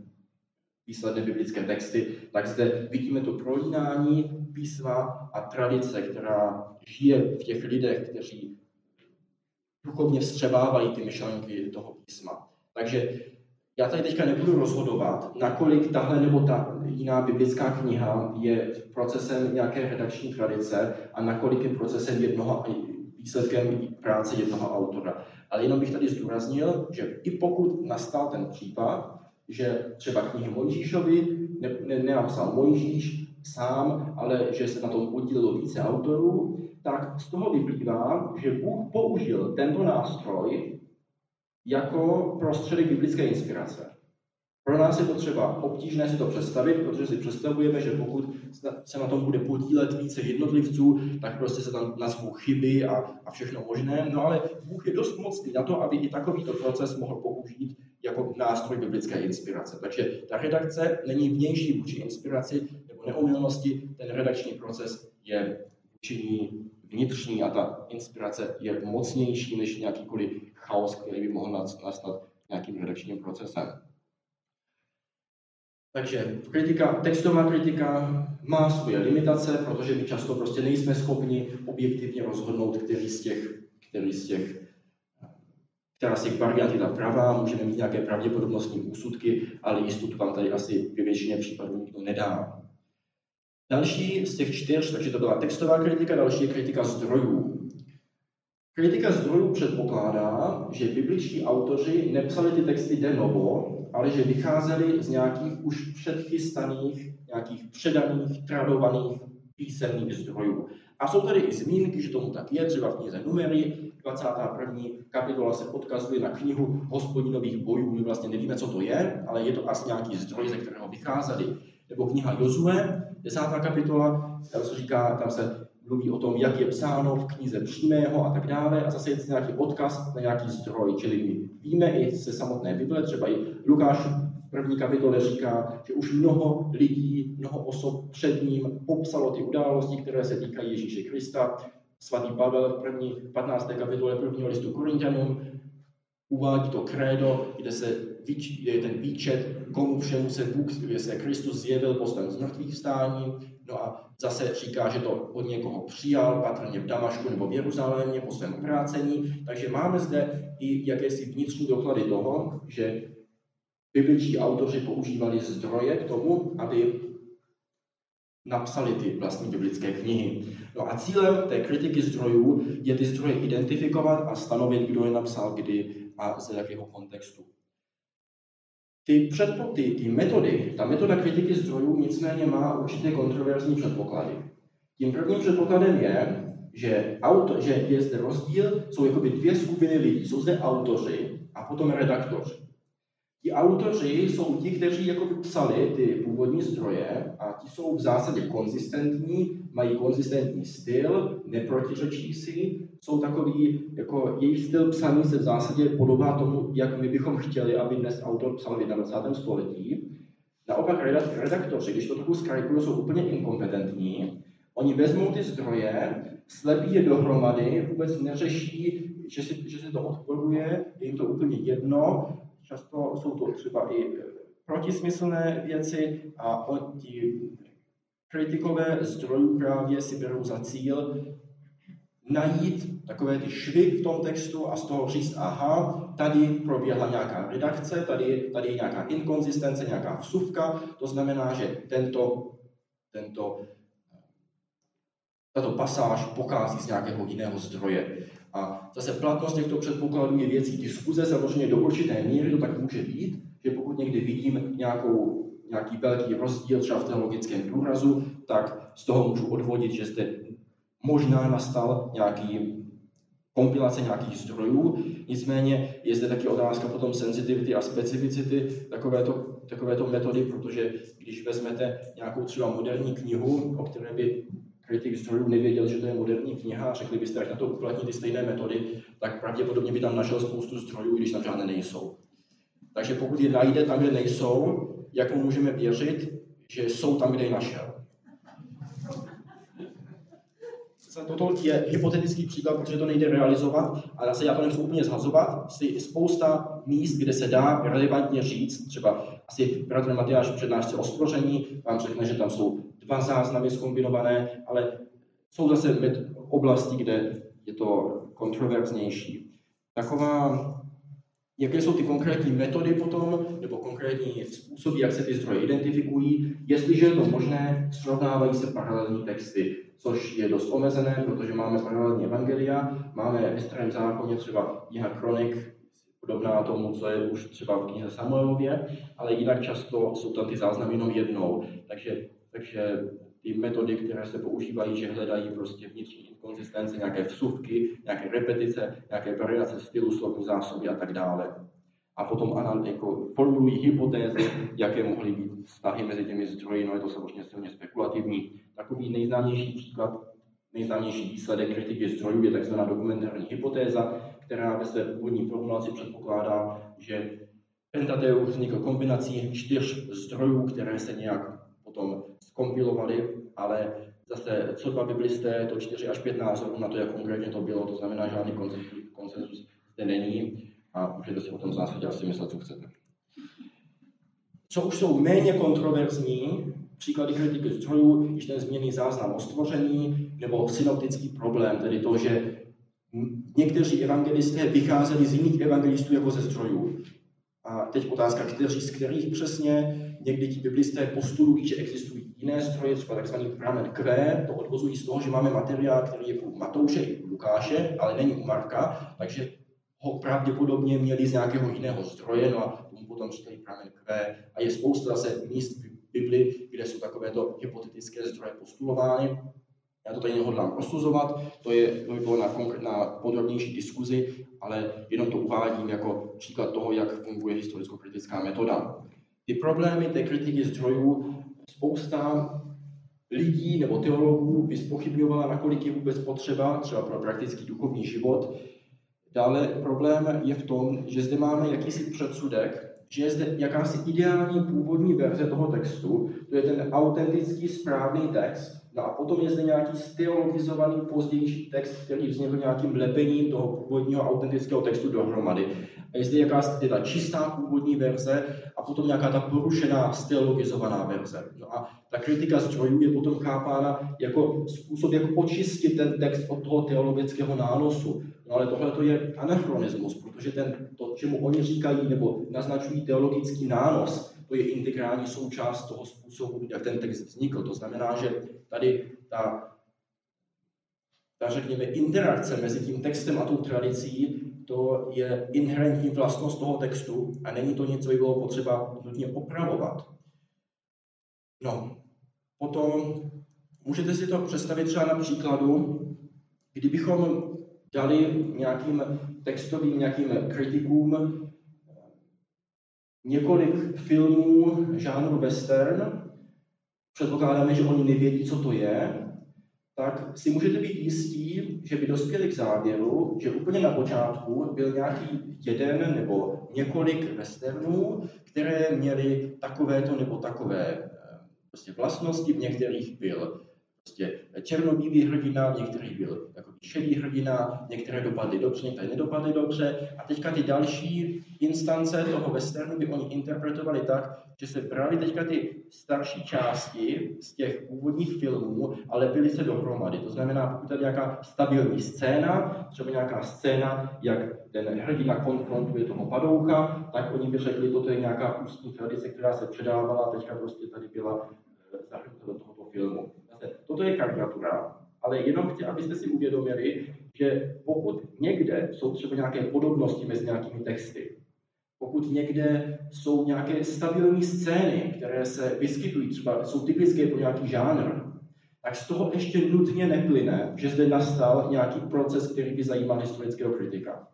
biblické texty, tak zde vidíme to prolínání písma a tradice, která žije v těch lidech, kteří duchovně vstřebávají ty myšlenky toho písma. Takže já tady teďka nebudu rozhodovat, nakolik tahle nebo ta jiná biblická kniha je procesem nějaké redakční tradice a nakolik je procesem výsledkem práce jednoho autora. Ale jenom bych tady zdůraznil, že i pokud nastal ten případ, že třeba knihy Mojžíšovi nenapsal Mojžíš sám, ale že se na tom podílelo více autorů, tak z toho vyplývá, že Bůh použil tento nástroj jako prostředek biblické inspirace. Pro nás je to třeba obtížné si to představit, protože si představujeme, že pokud se na tom bude podílet více jednotlivců, tak prostě se tam nazvou chyby a všechno možné. No ale Bůh je dost mocný na to, aby i takovýto proces mohl použít jako nástroj biblické inspirace. Takže ta redakce není vnější vůči inspiraci nebo neomylnosti, ten redakční proces je vnitřní a ta inspirace je mocnější než nějakýkoliv chaos, který by mohl nastat nějakým redakčním procesem. Takže textová kritika má svoje limitace, protože my často prostě nejsme schopni objektivně rozhodnout, která z těch variant je ta pravá, můžeme mít nějaké pravděpodobnostní úsudky, ale jistotu vám tady asi ve většině případů nikdo nedá. Další z těch 4, takže to byla textová kritika, další je kritika zdrojů. Kritika zdrojů předpokládá, že bibličtí autoři nepsali ty texty de novo, ale že vycházeli z nějakých už předchystaných, nějakých předaných, tradovaných písemných zdrojů. A jsou tady i zmínky, že tomu tak je, třeba v knize Numery, 21. kapitola se odkazuje na knihu Hospodinových bojů. My vlastně nevíme, co to je, ale je to asi nějaký zdroj, ze kterého vycházeli. Nebo kniha Jozue, 10. kapitola, tam se mluví o tom, jak je psáno v knize Přímého a tak dále, a zase je nějaký odkaz na nějaký zdroj, čili my víme i ze samotné Bible, třeba i Lukáš v 1. kapitole říká, že už mnoho lidí, mnoho osob před ním popsalo ty události, které se týkají Ježíše Krista. Svatý Pavel v 15. kapitole 1. listu Korinťanům uvádí to krédo, kde je ten výčet, komu všemu se Kristus zjevil po svém zmrtvýchvstání. No a zase říká, že to od někoho přijal, patrně v Damašku nebo v Jeruzalémě po svém obrácení. Takže máme zde i jakési vnitřní doklady toho, že bibličtí autoři používali zdroje k tomu, aby napsali ty vlastní biblické knihy. No a cílem té kritiky zdrojů je ty zdroje identifikovat a stanovit, kdo je napsal kdy a z jakého kontextu. Ta metoda kritiky zdrojů nicméně má určité kontroverzní předpoklady. Tím prvním předpokladem je, že je zde rozdíl, jsou jakoby 2 skupiny lidí. Jsou zde autoři a potom redaktoři. Ti autoři jsou ti, kteří jakoby psali ty původní zdroje a ti jsou v zásadě konzistentní, mají konzistentní styl, neprotiřečí si, jsou takový, jako jejich styl psaní se v zásadě podobá tomu, jak my bychom chtěli, aby dnes autor psal v 21. století. Naopak redaktoři, když to trochu zkarikují, jsou úplně inkompetentní. Oni vezmou ty zdroje, slepí je dohromady, vůbec neřeší, že se to odporuje, je jim to úplně jedno. Často jsou to třeba i protismyslné věci a ti kritikové zdrojů právě si berou za cíl najít takové ty švy v tom textu a z toho říct, aha, tady proběhla nějaká redakce, tady je nějaká inkonzistence, nějaká vsuvka, to znamená, že tato pasáž pochází z nějakého jiného zdroje. A zase platnost těchto předpokladů je věcí diskuze, samozřejmě do určité míry to tak může být, že pokud někdy vidím nějaký velký rozdíl třeba v teologickém důrazu, tak z toho můžu odvodit, že zde možná nastal nějaký kompilace nějakých zdrojů, nicméně je zde taky otázka potom senzitivity a specificity takovéto metody, protože když vezmete nějakou třeba moderní knihu, o které by kritik zdrojů nevěděl, že to je moderní kniha a řekli byste, jak na to uplatnit ty stejné metody, tak pravděpodobně by tam našel spoustu zdrojů, když tam žádné nejsou. Takže pokud je najde tam, kde nejsou, jak mu můžeme věřit, že jsou tam, kde je našel? Toto je hypotetický příklad, protože to nejde realizovat, a zase já to nechci úplně zhazovat. Spousta míst, kde se dá relevantně říct, třeba asi bratr Matyáš v přednášce o stvoření vám řekne, že tam jsou 2 záznamy zkombinované, ale jsou zase oblasti, kde je to kontroverznější. Jaké jsou ty konkrétní metody potom, nebo konkrétní způsoby, jak se ty zdroje identifikují, jestliže je to možné, srovnávají se paralelní texty, což je dost omezené, protože máme paralelní evangelia, máme ve Starém zákoně třeba kniha Kronik, podobná tomu, co je už třeba v knize Samuelově, ale jinak často jsou tam ty záznamy jenom jednou. Takže ty metody, které se používají, že hledají prostě vnitřní inkonzistence, nějaké vsuvky, nějaké repetice, nějaké variace stylu, slovní zásoby a tak dále. A potom formulují hypotézy, jaké mohly být vztahy mezi těmi zdroji, no je to samozřejmě silně spekulativní. Takový nejznámější příklad, nejznámější výsledek kritiky zdrojů je tzv. Dokumentární hypotéza, která ve své původní formulaci předpokládá, že Pentateuch vznikl kombinací 4 zdrojů, které se nějak potom zkompilovaly, ale zase co 2 biblisté, to 4 až 5 názorů na to, jak konkrétně to bylo, to znamená, žádný konsenzus zde není a můžete si o tom v zásadě asi myslet, co chcete. Co už jsou méně kontroverzní příklady kritiky zdrojů, již ten zmíněný záznam o stvoření nebo synoptický problém, tedy to, že někteří evangelisté vycházeli z jiných evangelistů jako ze zdrojů. A teď otázka, z kterých přesně. Někdy ti biblisté postulují, že existují jiné zdroje, třeba takzvaný pramen Q, to odvozují z toho, že máme materiál, který je u Matouše i u Lukáše, ale není u Marka, takže ho pravděpodobně měli z nějakého jiného zdroje, no a tomu potom říkají pramen Q. A je spousta zase míst v Bibli, kde jsou takovéto hypotetické zdroje postulovány. Já to tady nehodlám posuzovat, to by bylo na podrobnější diskuzi, ale jenom to uvádím jako příklad toho, jak funguje historicko-kritická metoda. Ty problémy té kritiky zdrojů spousta lidí nebo teologů by zpochybňovala, nakolik je vůbec potřeba, třeba pro praktický duchovní život. Dále problém je v tom, že zde máme jakýsi předsudek, že je zde jakási ideální původní verze toho textu, to je ten autentický správný text, no a potom je zde nějaký steologizovaný pozdější text, který vznikl nějakým lepením toho původního autentického textu dohromady. A je zde jakási ta čistá původní verze a potom nějaká ta porušená steologizovaná verze. No a ta kritika zdrojů je potom chápána jako způsob, jak očistit ten text od toho teologického nánosu. No ale tohle to je anachronismus, protože to, čemu oni říkají nebo naznačují teologický nános, to je integrální součást toho způsobu, jak ten text vznikl. To znamená, že tady ta řekněme, interakce mezi tím textem a tou tradicí, to je inherentní vlastnost toho textu a není to něco, co by bylo potřeba nutně opravovat. No, potom můžete si to představit třeba na příkladu, kdybychom dali nějakým textovým, nějakým kritikům několik filmů žánru western, předpokládáme, že oni nevědí, co to je, tak si můžete být jistí, že by dospěli k závěru, že úplně na počátku byl nějaký jeden nebo několik westernů, které měly takovéto nebo takové prostě vlastnosti, v některých byl prostě černobílý hrdina, v některých byl takový šedý hrdina, některé dopadly dobře, některé nedopadly dobře. A teďka ty další instance toho westernu by oni interpretovali tak, že se brali teďka ty starší části z těch původních filmů a lepili se dohromady. To znamená, pokud tady nějaká stabilní scéna, třeba nějaká scéna, jak ten hrdina konfrontuje toho padoucha, tak oni by řekli, toto je nějaká ústní tradice, která se předávala a teďka prostě tady byla zahrnuta do tohoto filmu. Toto je karikatura, ale jenom chci, abyste si uvědomili, že pokud někde jsou třeba nějaké podobnosti mezi nějakými texty, pokud někde jsou nějaké stabilní scény, které se vyskytují, třeba jsou typické pro nějaký žánr, tak z toho ještě nutně neplyne, že zde nastal nějaký proces, který by zajímal historického kritika.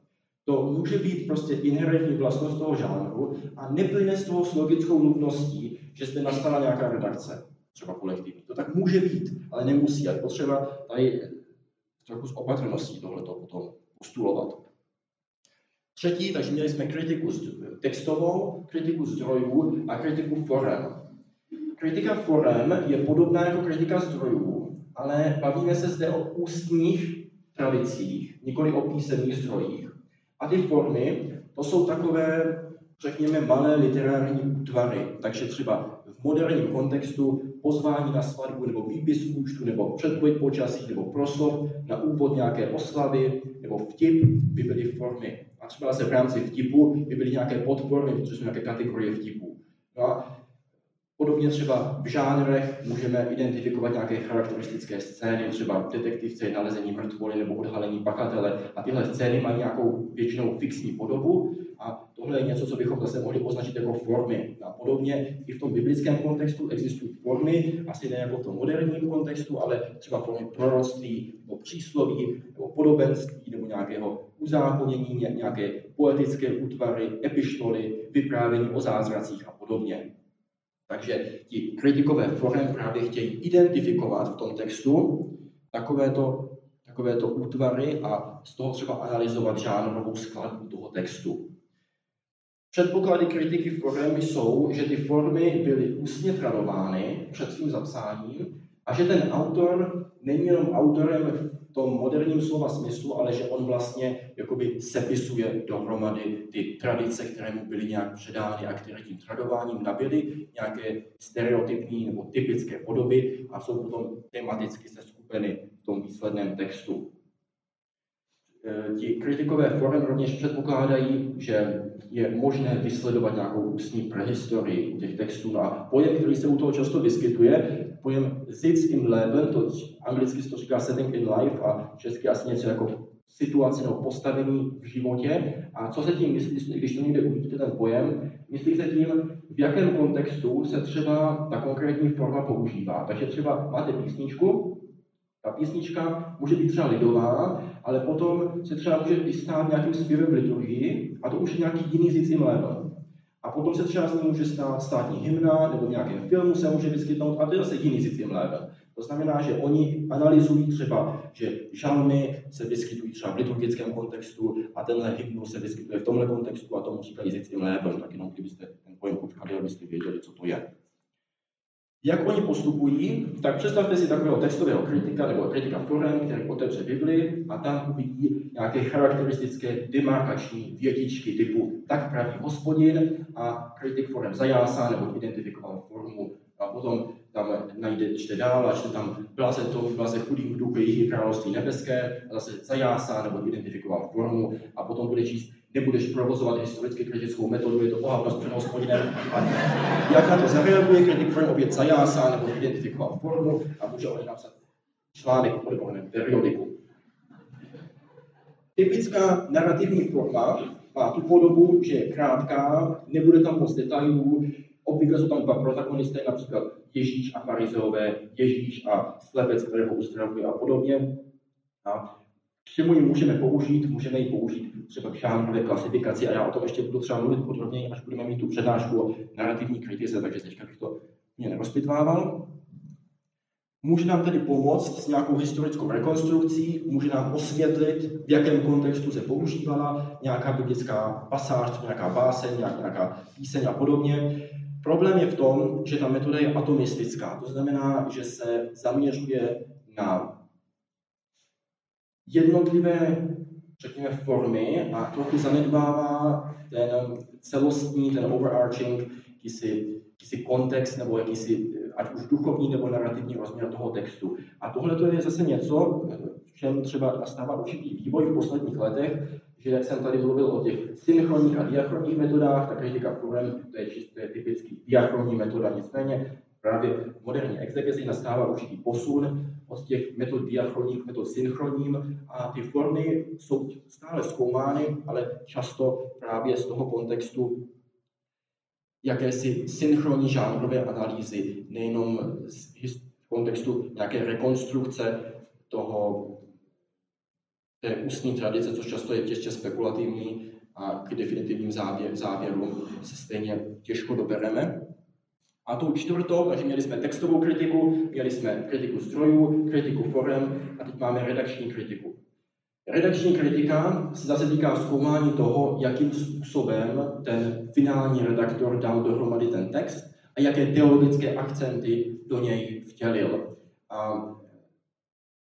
To může být prostě inherentní vlastnost toho žánru a neplyne z toho s logickou nutností, že zde nastala nějaká redakce, třeba kolektivní. To tak může být, ale nemusí. A je potřeba tady trochu s opatrností tohleto potom postulovat. Třetí, takže měli jsme kritiku textovou, kritiku zdrojů a kritiku forem. Kritika forem je podobná jako kritika zdrojů, ale bavíme se zde o ústních tradicích, nikoli o písemných zdrojích. A ty formy, to jsou takové, řekněme, malé literární útvary. Takže třeba v moderním kontextu pozvání na svatbu, nebo výpis účtu, nebo předpověď počasí, nebo proslov na úvod nějaké oslavy, nebo vtip by byly formy. A třeba zase v rámci vtipu by byly nějaké podformy, protože jsou nějaké kategorie vtipů. No a podobně třeba v žánrech můžeme identifikovat nějaké charakteristické scény, třeba v detektivce je nalezení mrtvoly nebo odhalení pachatele. A tyhle scény mají nějakou většinou fixní podobu a tohle je něco, co bychom zase mohli označit jako formy. A podobně i v tom biblickém kontextu existují formy, asi ne jako v tom moderním kontextu, ale třeba formy proroctví, nebo přísloví, nebo podobenství, nebo nějakého uzákonění, nějaké poetické útvary, epištoly, vyprávění o zázracích a podobně. Takže ti kritikové forem právě chtějí identifikovat v tom textu takovéto útvary a z toho třeba analyzovat žánrovou skladbu toho textu. Předpoklady kritiky forem jsou, že ty formy byly ústně tradovány před svým zapsáním a že ten autor není jenom autorem v tom moderním slova smyslu, ale že on vlastně jakoby sepisuje dohromady ty tradice, které mu byly nějak předány a které tím tradováním nabyly nějaké stereotypní nebo typické podoby a jsou potom tematicky seskupeny v tom výsledném textu. Ti kritikové forem rovněž předpokládají, že je možné vysledovat nějakou ústní prehistorii těch textů. No a pojem, který se u toho často vyskytuje, pojem Sitz im Leben, to anglicky se to říká setting in life a česky asi něco jako situace nebo postavení v životě. A co se tím myslí, když to někde uvidíte ten pojem, myslí se tím, v jakém kontextu se třeba ta konkrétní forma používá. Takže třeba máte písničku, ta písnička může být třeba lidová, ale potom se třeba může stát nějakým zpěvem v liturgii a to už je nějaký jiný Sitz im Leben. A potom se třeba z ní může stát státní hymna, nebo v nějakém filmu se může vyskytnout a to je zase jiný Sitz im Leben. To znamená, že oni analyzují třeba, že žalmy se vyskytují třeba v liturgickém kontextu a tenhle hymnus se vyskytuje v tomhle kontextu a tomu říkají Sitz im Leben. Tak jenom kdybyste ten pojem potkali, abyste věděli, co to je. Jak oni postupují, tak představte si takového textového kritika nebo kritika forem, který otevře Bibli a tam uvidí nějaké charakteristické demarkační větičky typu tak praví Hospodin a kritik forem zajásá nebo identifikoval formu a potom tam čte dál a čte tam blaze chudým v duchu jejich království nebeské a zase zajásá nebo identifikoval formu a potom bude číst nebudeš provozovat historicky kritickou metodu, je to ohavnost před Hospodinem. A jak na to zareaguje, kritik forem opět zajásá nebo identifikoval formu a může on napsat článek v odborném periodiku. Typická narrativní forma má tu podobu, že je krátká, nebude tam moc detailů, obvykle jsou tam dva protagonisté, například Ježíš a farizeové, Ježíš a slepec, kterého uzdravuje a podobně. A k čemu ji můžeme ji použít třeba k žánrové klasifikaci a já o tom ještě budu třeba mluvit podrobněji, až budeme mít tu přednášku o narrativní kritice, takže teďka bych to mě nerozpitvával. Může nám tedy pomoct s nějakou historickou rekonstrukcí, může nám osvětlit, v jakém kontextu se používala nějaká biblická pasáž, nějaká báseň, nějaká píseň a podobně. Problém je v tom, že ta metoda je atomistická, to znamená, že se zaměřuje na jednotlivé, řekněme, formy a trochu zanedbává ten celostní, ten overarching, jakýsi kontext nebo jakýsi, ať už duchovní nebo narrativní rozměr toho textu. A tohle je zase něco, v čem třeba nastává určitý vývoj v posledních letech, že jak jsem tady mluvil o těch synchronních a diachronních metodách, tak kritika forem, to je typický diachronní metoda, nicméně právě v moderní exegezi nastává určitý posun od těch metod diachronních k metod synchronním a ty formy jsou stále zkoumány, ale často právě z toho kontextu jakési synchronní žánrové analýzy, nejenom z kontextu nějaké rekonstrukce té ústní tradice, což často je těžce spekulativní a k definitivním závěrům se stejně těžko dobereme. A tou čtvrtou, takže měli jsme textovou kritiku, měli jsme kritiku zdrojů, kritiku forem a teď máme redakční kritiku. Redakční kritika se zase týká zkoumání toho, jakým způsobem ten finální redaktor dal dohromady ten text a jaké teologické akcenty do něj vtělil. A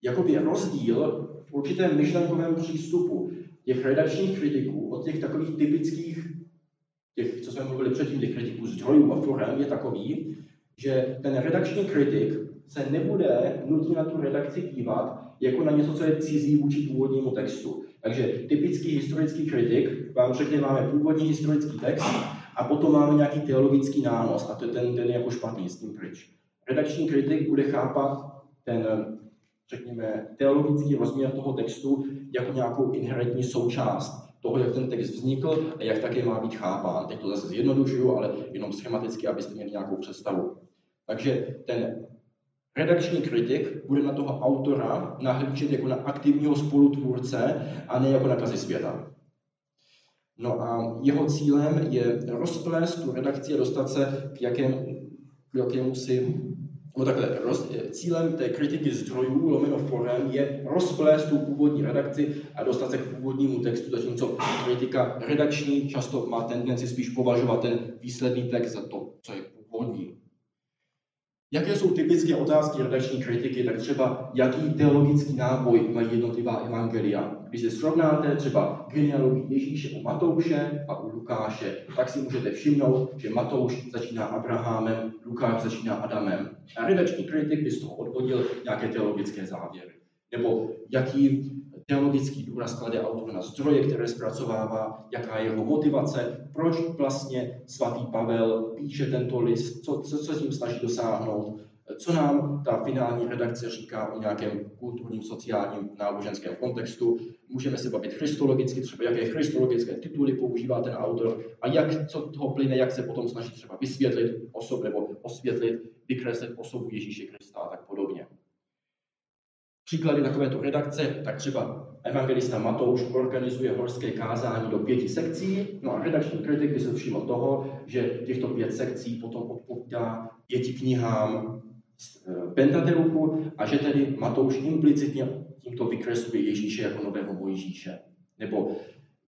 jakoby rozdíl v určitém myšlenkovém přístupu těch redakčních kritiků od těch takových typických, těch, co jsme mluvili předtím, těch kritiků zdrojů a forem, je takový, že ten redakční kritik se nebude nutně na tu redakci dívat jako na něco, co je cizí vůči původnímu textu. Takže typický historický kritik vám řekne, máme původní historický text a potom máme nějaký teologický nános a ten je jako špatný, s tím pryč. Redakční kritik bude chápat ten, řekněme, teologický rozměr toho textu jako nějakou inherentní součást toho, jak ten text vznikl a jak také má být chápán. Teď to zase zjednodušuju, ale jenom schematicky, abyste měli nějakou představu. Takže ten redakční kritik bude na toho autora nahlížet jako na aktivního spolutvůrce a ne jako na kazi světa. No a jeho cílem je rozplést tu redakci a dostat se k jakémusi, no takhle, cílem té kritiky zdrojů, lomeno forem, je rozplést tu původní redakci a dostat se k původnímu textu, zatímco kritika redakční často má tendenci spíš považovat ten výsledný text za to, co je původní. Jaké jsou typické otázky redakční kritiky, tak třeba jaký teologický náboj mají jednotlivá evangelia. Když se srovnáte třeba genealogii Ježíše u Matouše a u Lukáše, tak si můžete všimnout, že Matouš začíná Abrahamem, Lukáš začíná Adamem. A redakční kritik by z toho odvodil nějaké teologické závěry. Nebo jaký teologický důraz klade autor na zdroje, které zpracovává, jaká je jeho motivace, proč vlastně svatý Pavel píše tento list, co se tím snaží dosáhnout, co nám ta finální redakce říká o nějakém kulturním, sociálním, náboženském kontextu. Můžeme se bavit christologicky, třeba jaké christologické tituly používá ten autor a co toho plyne, jak se potom snaží třeba vysvětlit osobu nebo osvětlit, vykreslit osobu Ježíše Krista a tak podobně. Příklady takovéto redakce, tak třeba evangelista Matouš organizuje horské kázání do 5 sekcí, no a redakční kritik by se všiml toho, že těchto 5 sekcí potom odpovídá 5 knihám Pentateuchu a že tedy Matouš implicitně tímto vykresluje Ježíše jako nového Mojžíše. Nebo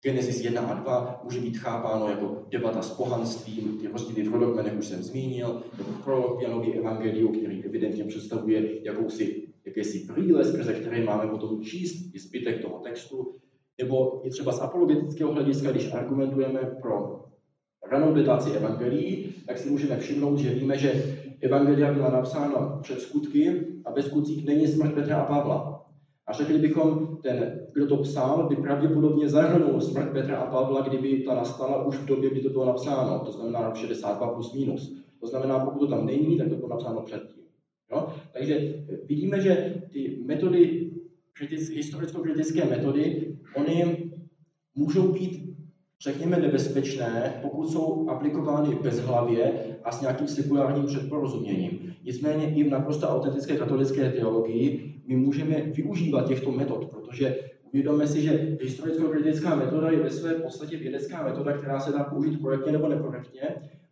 Genesis 1 a 2 může být chápáno jako debata s pohanstvím, ty rozdíly v rodokmenech už jsem zmínil, nebo prolog Janovy evangeliu, který evidentně představuje jakési brýle, skrze které máme potom číst i zbytek toho textu, nebo i třeba z apologetického hlediska, když argumentujeme pro ranou dataci evangelií, tak si můžeme všimnout, že víme, že evangelia byla napsána před skutky a ve skutcích není smrt Petra a Pavla. A řekli bychom, kdo to psal, by pravděpodobně zahrnul smrt Petra a Pavla, kdyby ta nastala už v době, kdy to bylo napsáno, to znamená rok 62 plus minus. To znamená, pokud to tam není, tak to bylo napsáno předtím. Jo? Takže vidíme, že ty metody, historicko-kritické metody, ony můžou být, řekněme, nebezpečné, pokud jsou aplikovány bezhlavě a s nějakým sekulárním předporozuměním. Nicméně i v naprosto autentické katolické teologii my můžeme využívat těchto metod, protože Uvědomme si, že historicko-kritická metoda je ve své podstatě vědecká metoda, která se dá použít korektně nebo nekorektně.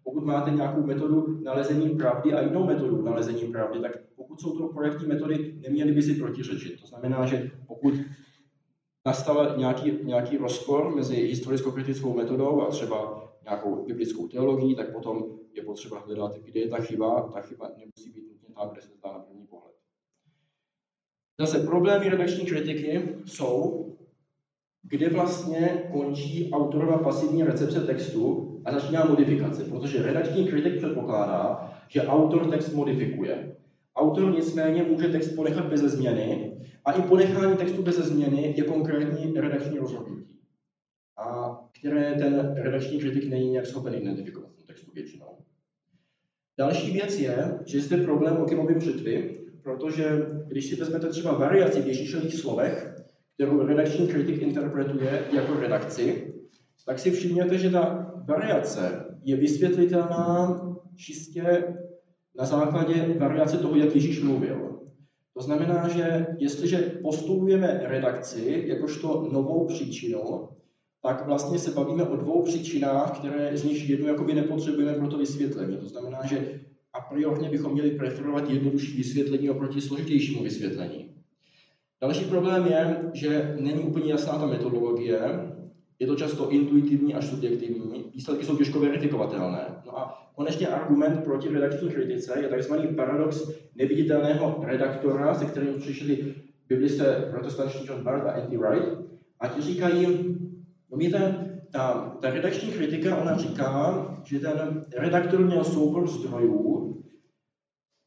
Pokud máte nějakou metodu nalezení pravdy a jinou metodu nalezení pravdy, tak pokud jsou to korektní metody, neměly by si protiřečit. To znamená, že pokud nastal nějaký rozpor mezi historicko-kritickou metodou a třeba nějakou biblickou teologií, tak potom je potřeba hledat, kde je ta chyba nemusí být nutně tam, kde se zdá na první pohled. Zase problémy redakční kritiky jsou, kde vlastně končí autorova pasivní recepce textu a začíná modifikace, protože redakční kritik předpokládá, že autor text modifikuje. Autor nicméně může text ponechat beze změny a i ponechání textu beze změny je konkrétní redakční rozhodnutí, a které ten redakční kritik není nějak schopen identifikovat v tom textu většinou. Další věc je, že zde problém Ockemovy břitvy, protože když si vezmete třeba variaci v Ježíšových slovech, kterou redakční kritik interpretuje jako redakci, tak si všimněte, že ta variace je vysvětlitelná čistě na základě variace toho, jak Ježíš mluvil. To znamená, že jestliže postulujeme redakci jakožto novou příčinu, tak vlastně se bavíme o dvou příčinách, které z nich jednu jakoby nepotřebujeme pro to vysvětlení. To znamená, že a priorně bychom měli preferovat jednodušší vysvětlení oproti složitějšímu vysvětlení. Další problém je, že není úplně jasná ta metodologie, je to často intuitivní až subjektivní, výsledky jsou těžko verifikovatelné. No a konečně argument proti redakční kritice je tzv. Paradox neviditelného redaktora, se kterým přišli biblisté protestanční John Barth a N.T. Wright. A ti říkají, no víte, ta redakční kritika, ona říká, že ten redaktor měl soubor zdrojů,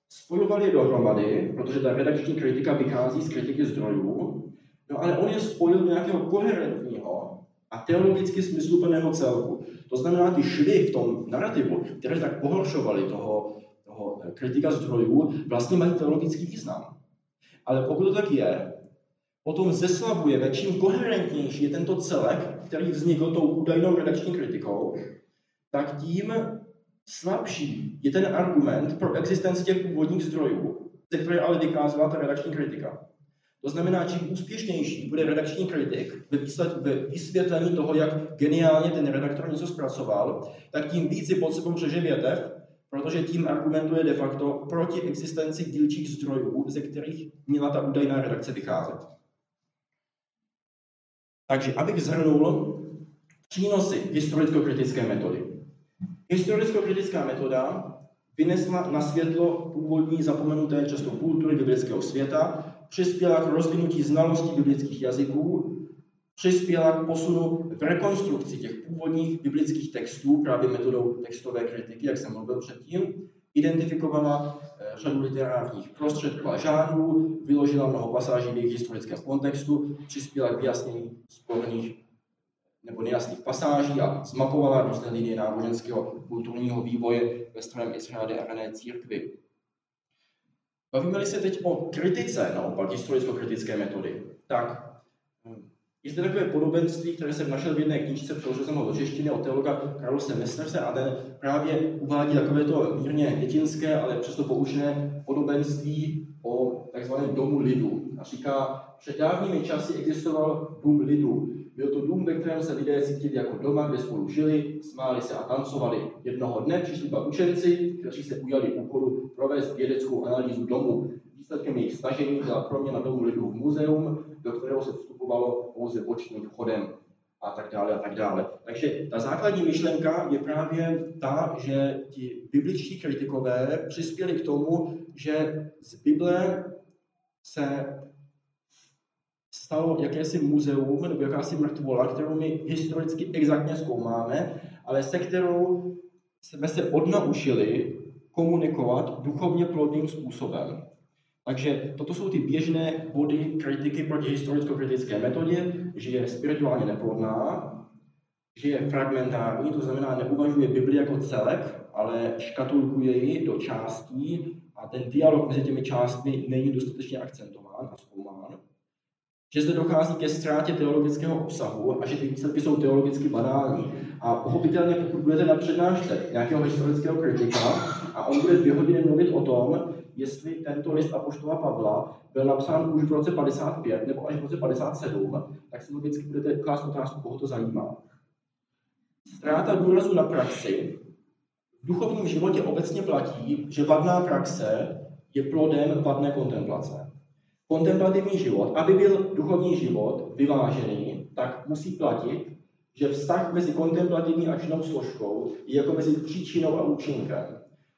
spojoval je dohromady, protože ta redakční kritika vychází z kritiky zdrojů, no ale on je spojil do nějakého koherentního a teologicky smysluplného celku. To znamená, ty švy v tom narrativu, které tak pohoršovaly toho kritika zdrojů, vlastně mají teologický význam. Ale pokud to tak je, potom zeslabujeme, čím koherentnější je tento celek, který vznikl tou údajnou redakční kritikou, tak tím slabší je ten argument pro existenci těch původních zdrojů, ze které ale vycházela ta redakční kritika. To znamená, čím úspěšnější bude redakční kritik ve vysvětlení toho, jak geniálně ten redaktor něco zpracoval, tak tím víc si pod sebou řeže větev, protože tím argumentuje de facto proti existenci dílčích zdrojů, ze kterých měla ta údajná redakce vycházet. Takže abych shrnul přínosy historicko-kritické metody. Historicko-kritická metoda vynesla na světlo původní zapomenuté často kultury biblického světa, přispěla k rozvinutí znalostí biblických jazyků, přispěla k posunu v rekonstrukci těch původních biblických textů právě metodou textové kritiky, jak jsem mluvil předtím, identifikovala řadu literárních prostředků a žánrů, vyložila mnoho pasáží v jejich historickém kontextu, přispěla k vyjasnění sporných nebo nejasných pasáží a zmapovala různé linie náboženského kulturního vývoje ve starém Izraeli a rané církvi. Bavíme-li se teď o kritice, naopak historicko-kritické metody, tak je zde takové podobenství, které jsem našel v jedné knížce, přeložil jsem ho do češtiny od teologa Karlose Mesterse a ten právě uvádí takovéto mírně dětinské, ale přesto poučné podobenství o takzvaném domu lidu. A říká, před dávnými časy existoval dům lidu. Byl to dům, ve kterém se lidé cítili jako doma, kde spolu žili, smáli se a tancovali. Jednoho dne přišli pak učenci, kteří se ujali úkolu provést vědeckou analýzu domu. Výsledkem jejich snažení byla proměna domu lidu v muzeum, do kterého se vstupovalo pouze bočním vchodem a tak dále a tak dále. Takže ta základní myšlenka je právě ta, že ti bibličtí kritikové přispěli k tomu, že z Bible se stalo jakési muzeum nebo jakási mrtvola, kterou my historicky exaktně zkoumáme, ale se kterou jsme se odnaučili komunikovat duchovně plodným způsobem. Takže toto jsou ty běžné body kritiky proti historicko-kritické metodě, že je spirituálně neplodná, že je fragmentární, to znamená neuvažuje Bibli jako celek, ale škatulkuje ji do částí a ten dialog mezi těmi částmi není dostatečně akcentován a zkoumán. Že zde dochází ke ztrátě teologického obsahu a že ty výsledky jsou teologicky banální. A pochopitelně, pokud budete na přednášce nějakého historického kritika a on bude 2 hodiny mluvit o tom, jestli tento list apoštola Pavla byl napsán už v roce 55 nebo až v roce 57, tak si logicky budete klást otázku, koho to zajímá. Ztráta důrazu na praxi. V duchovním životě obecně platí, že vadná praxe je plodem vadné kontemplace. Kontemplativní život, aby byl duchovní život vyvážený, tak musí platit, že vztah mezi kontemplativní a činnou složkou je jako mezi příčinou a účinkem.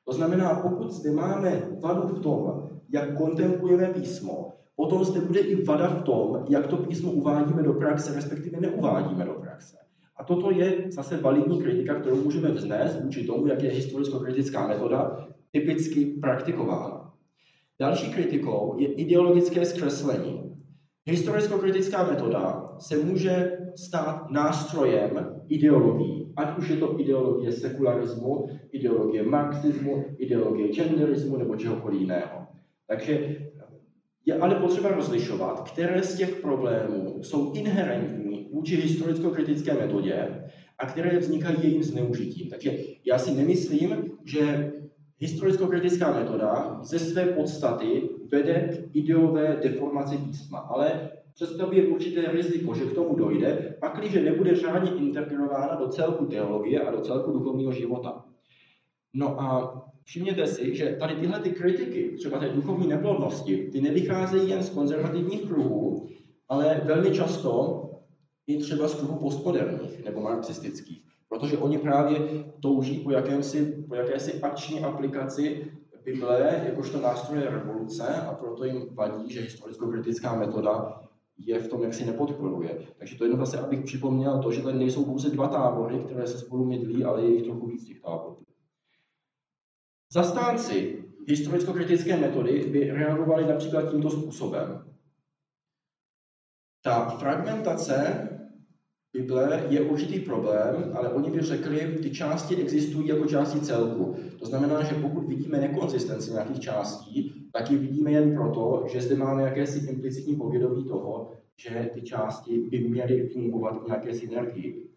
To znamená, pokud zde máme vadu v tom, jak kontemplujeme písmo, potom zde bude i vada v tom, jak to písmo uvádíme do praxe, respektive neuvádíme do praxe. A toto je zase validní kritika, kterou můžeme vznést vůči tomu, jak je historicko-kritická metoda typicky praktikována. Další kritikou je ideologické zkreslení. Historicko-kritická metoda se může stát nástrojem ideologií, ať už je to ideologie sekularismu, ideologie marxismu, ideologie genderismu nebo čehokoliv jiného. Takže je ale potřeba rozlišovat, které z těch problémů jsou inherentní vůči historicko-kritické metodě a které vznikají jejím zneužitím. Takže já si nemyslím, že historicko-kritická metoda ze své podstaty vede k ideové deformaci písma, ale představuje určité riziko, že k tomu dojde, pakliže nebude řádně integrována do celku teologie a do celku duchovního života. No a všimněte si, že tady tyhle ty kritiky, třeba té duchovní neplodnosti, ty nevycházejí jen z konzervativních kruhů, ale velmi často i třeba z kruhů postmoderních nebo marxistických, protože oni právě touží po jakési akční aplikaci Bible jakožto nástroje revoluce a proto jim vadí, že historicko-kritická metoda je v tom, jak si nepodporuje. Takže to jenom zase, abych připomněl to, že tady nejsou pouze dva tábory, které se spolu mydlí, ale je jich trochu víc těch táborů. Zastánci historicko-kritické metody by reagovali například tímto způsobem. Ta fragmentace Bible je určitý problém, ale oni by řekli, ty části existují jako části celku. To znamená, že pokud vidíme nekonzistenci nějakých částí, tak ji vidíme jen proto, že zde máme jakési implicitní povědomí toho, že ty části by měly fungovat v nějaké synergii.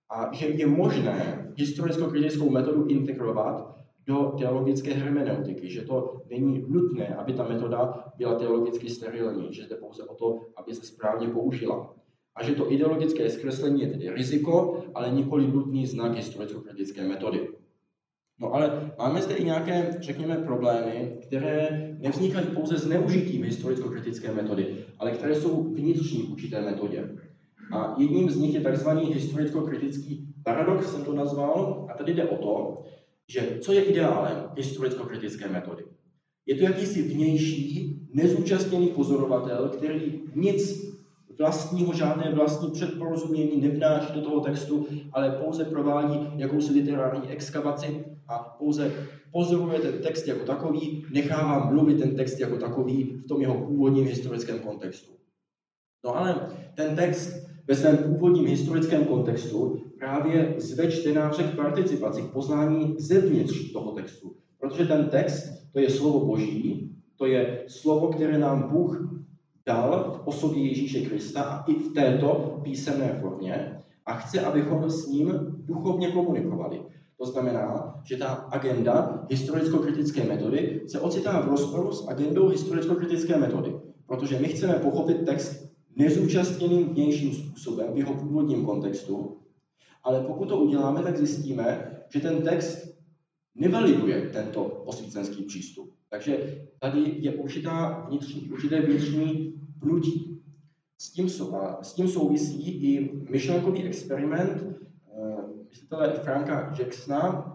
A že je možné historicko-kritickou metodu integrovat do teologické hermeneutiky, že to není nutné, aby ta metoda byla teologicky sterilní, že jde pouze o to, aby se správně použila. A že to ideologické zkreslení je tedy riziko, ale nikoli nutný znak historicko-kritické metody. No ale máme zde i nějaké, řekněme, problémy, které nevznikají pouze zneužitím historicko-kritické metody, ale které jsou vnitřní v určité metodě. A jedním z nich je tzv. Historicko-kritický paradox, jsem to nazval, a tady jde o to, že co je ideálem historicko-kritické metody? Je to jakýsi vnější, nezúčastněný pozorovatel, který nic vlastního, žádné vlastní předporozumění nevnáší do toho textu, ale pouze provádí jakousi literární exkavaci a pouze pozoruje ten text jako takový, nechává mluvit ten text jako takový v tom jeho původním historickém kontextu. No ale ten text ve svém původním historickém kontextu právě zve čtenáře k participaci, k poznání zevnitř toho textu. Protože ten text, to je slovo Boží, to je slovo, které nám Bůh dal v osobě Ježíše Krista a i v této písemné formě a chce, abychom s ním duchovně komunikovali. To znamená, že ta agenda historicko-kritické metody se ocitá v rozporu s agendou historicko-kritické metody, protože my chceme pochopit text nezúčastněným vnějším způsobem v jeho původním kontextu, ale pokud to uděláme, tak zjistíme, že ten text nevaliduje tento osvícenský přístup. Takže tady je určité vnitřní pnutí. S tím souvisí i myšlenkový experiment myslitele Franka Jacksona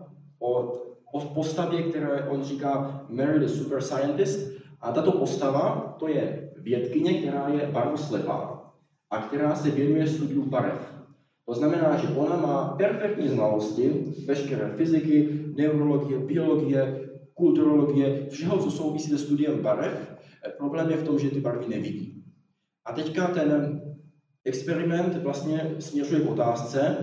o postavě, které on říká Mary the Super Scientist. A tato postava, to je vědkyně, která je barvoslepá a která se věnuje studiu barev. To znamená, že ona má perfektní znalosti veškeré fyziky, neurologie, biologie, kulturologie, všeho, co souvisí se studiem barev. Problém je v tom, že ty barvy nevidí. A teďka ten experiment vlastně směřuje k otázce,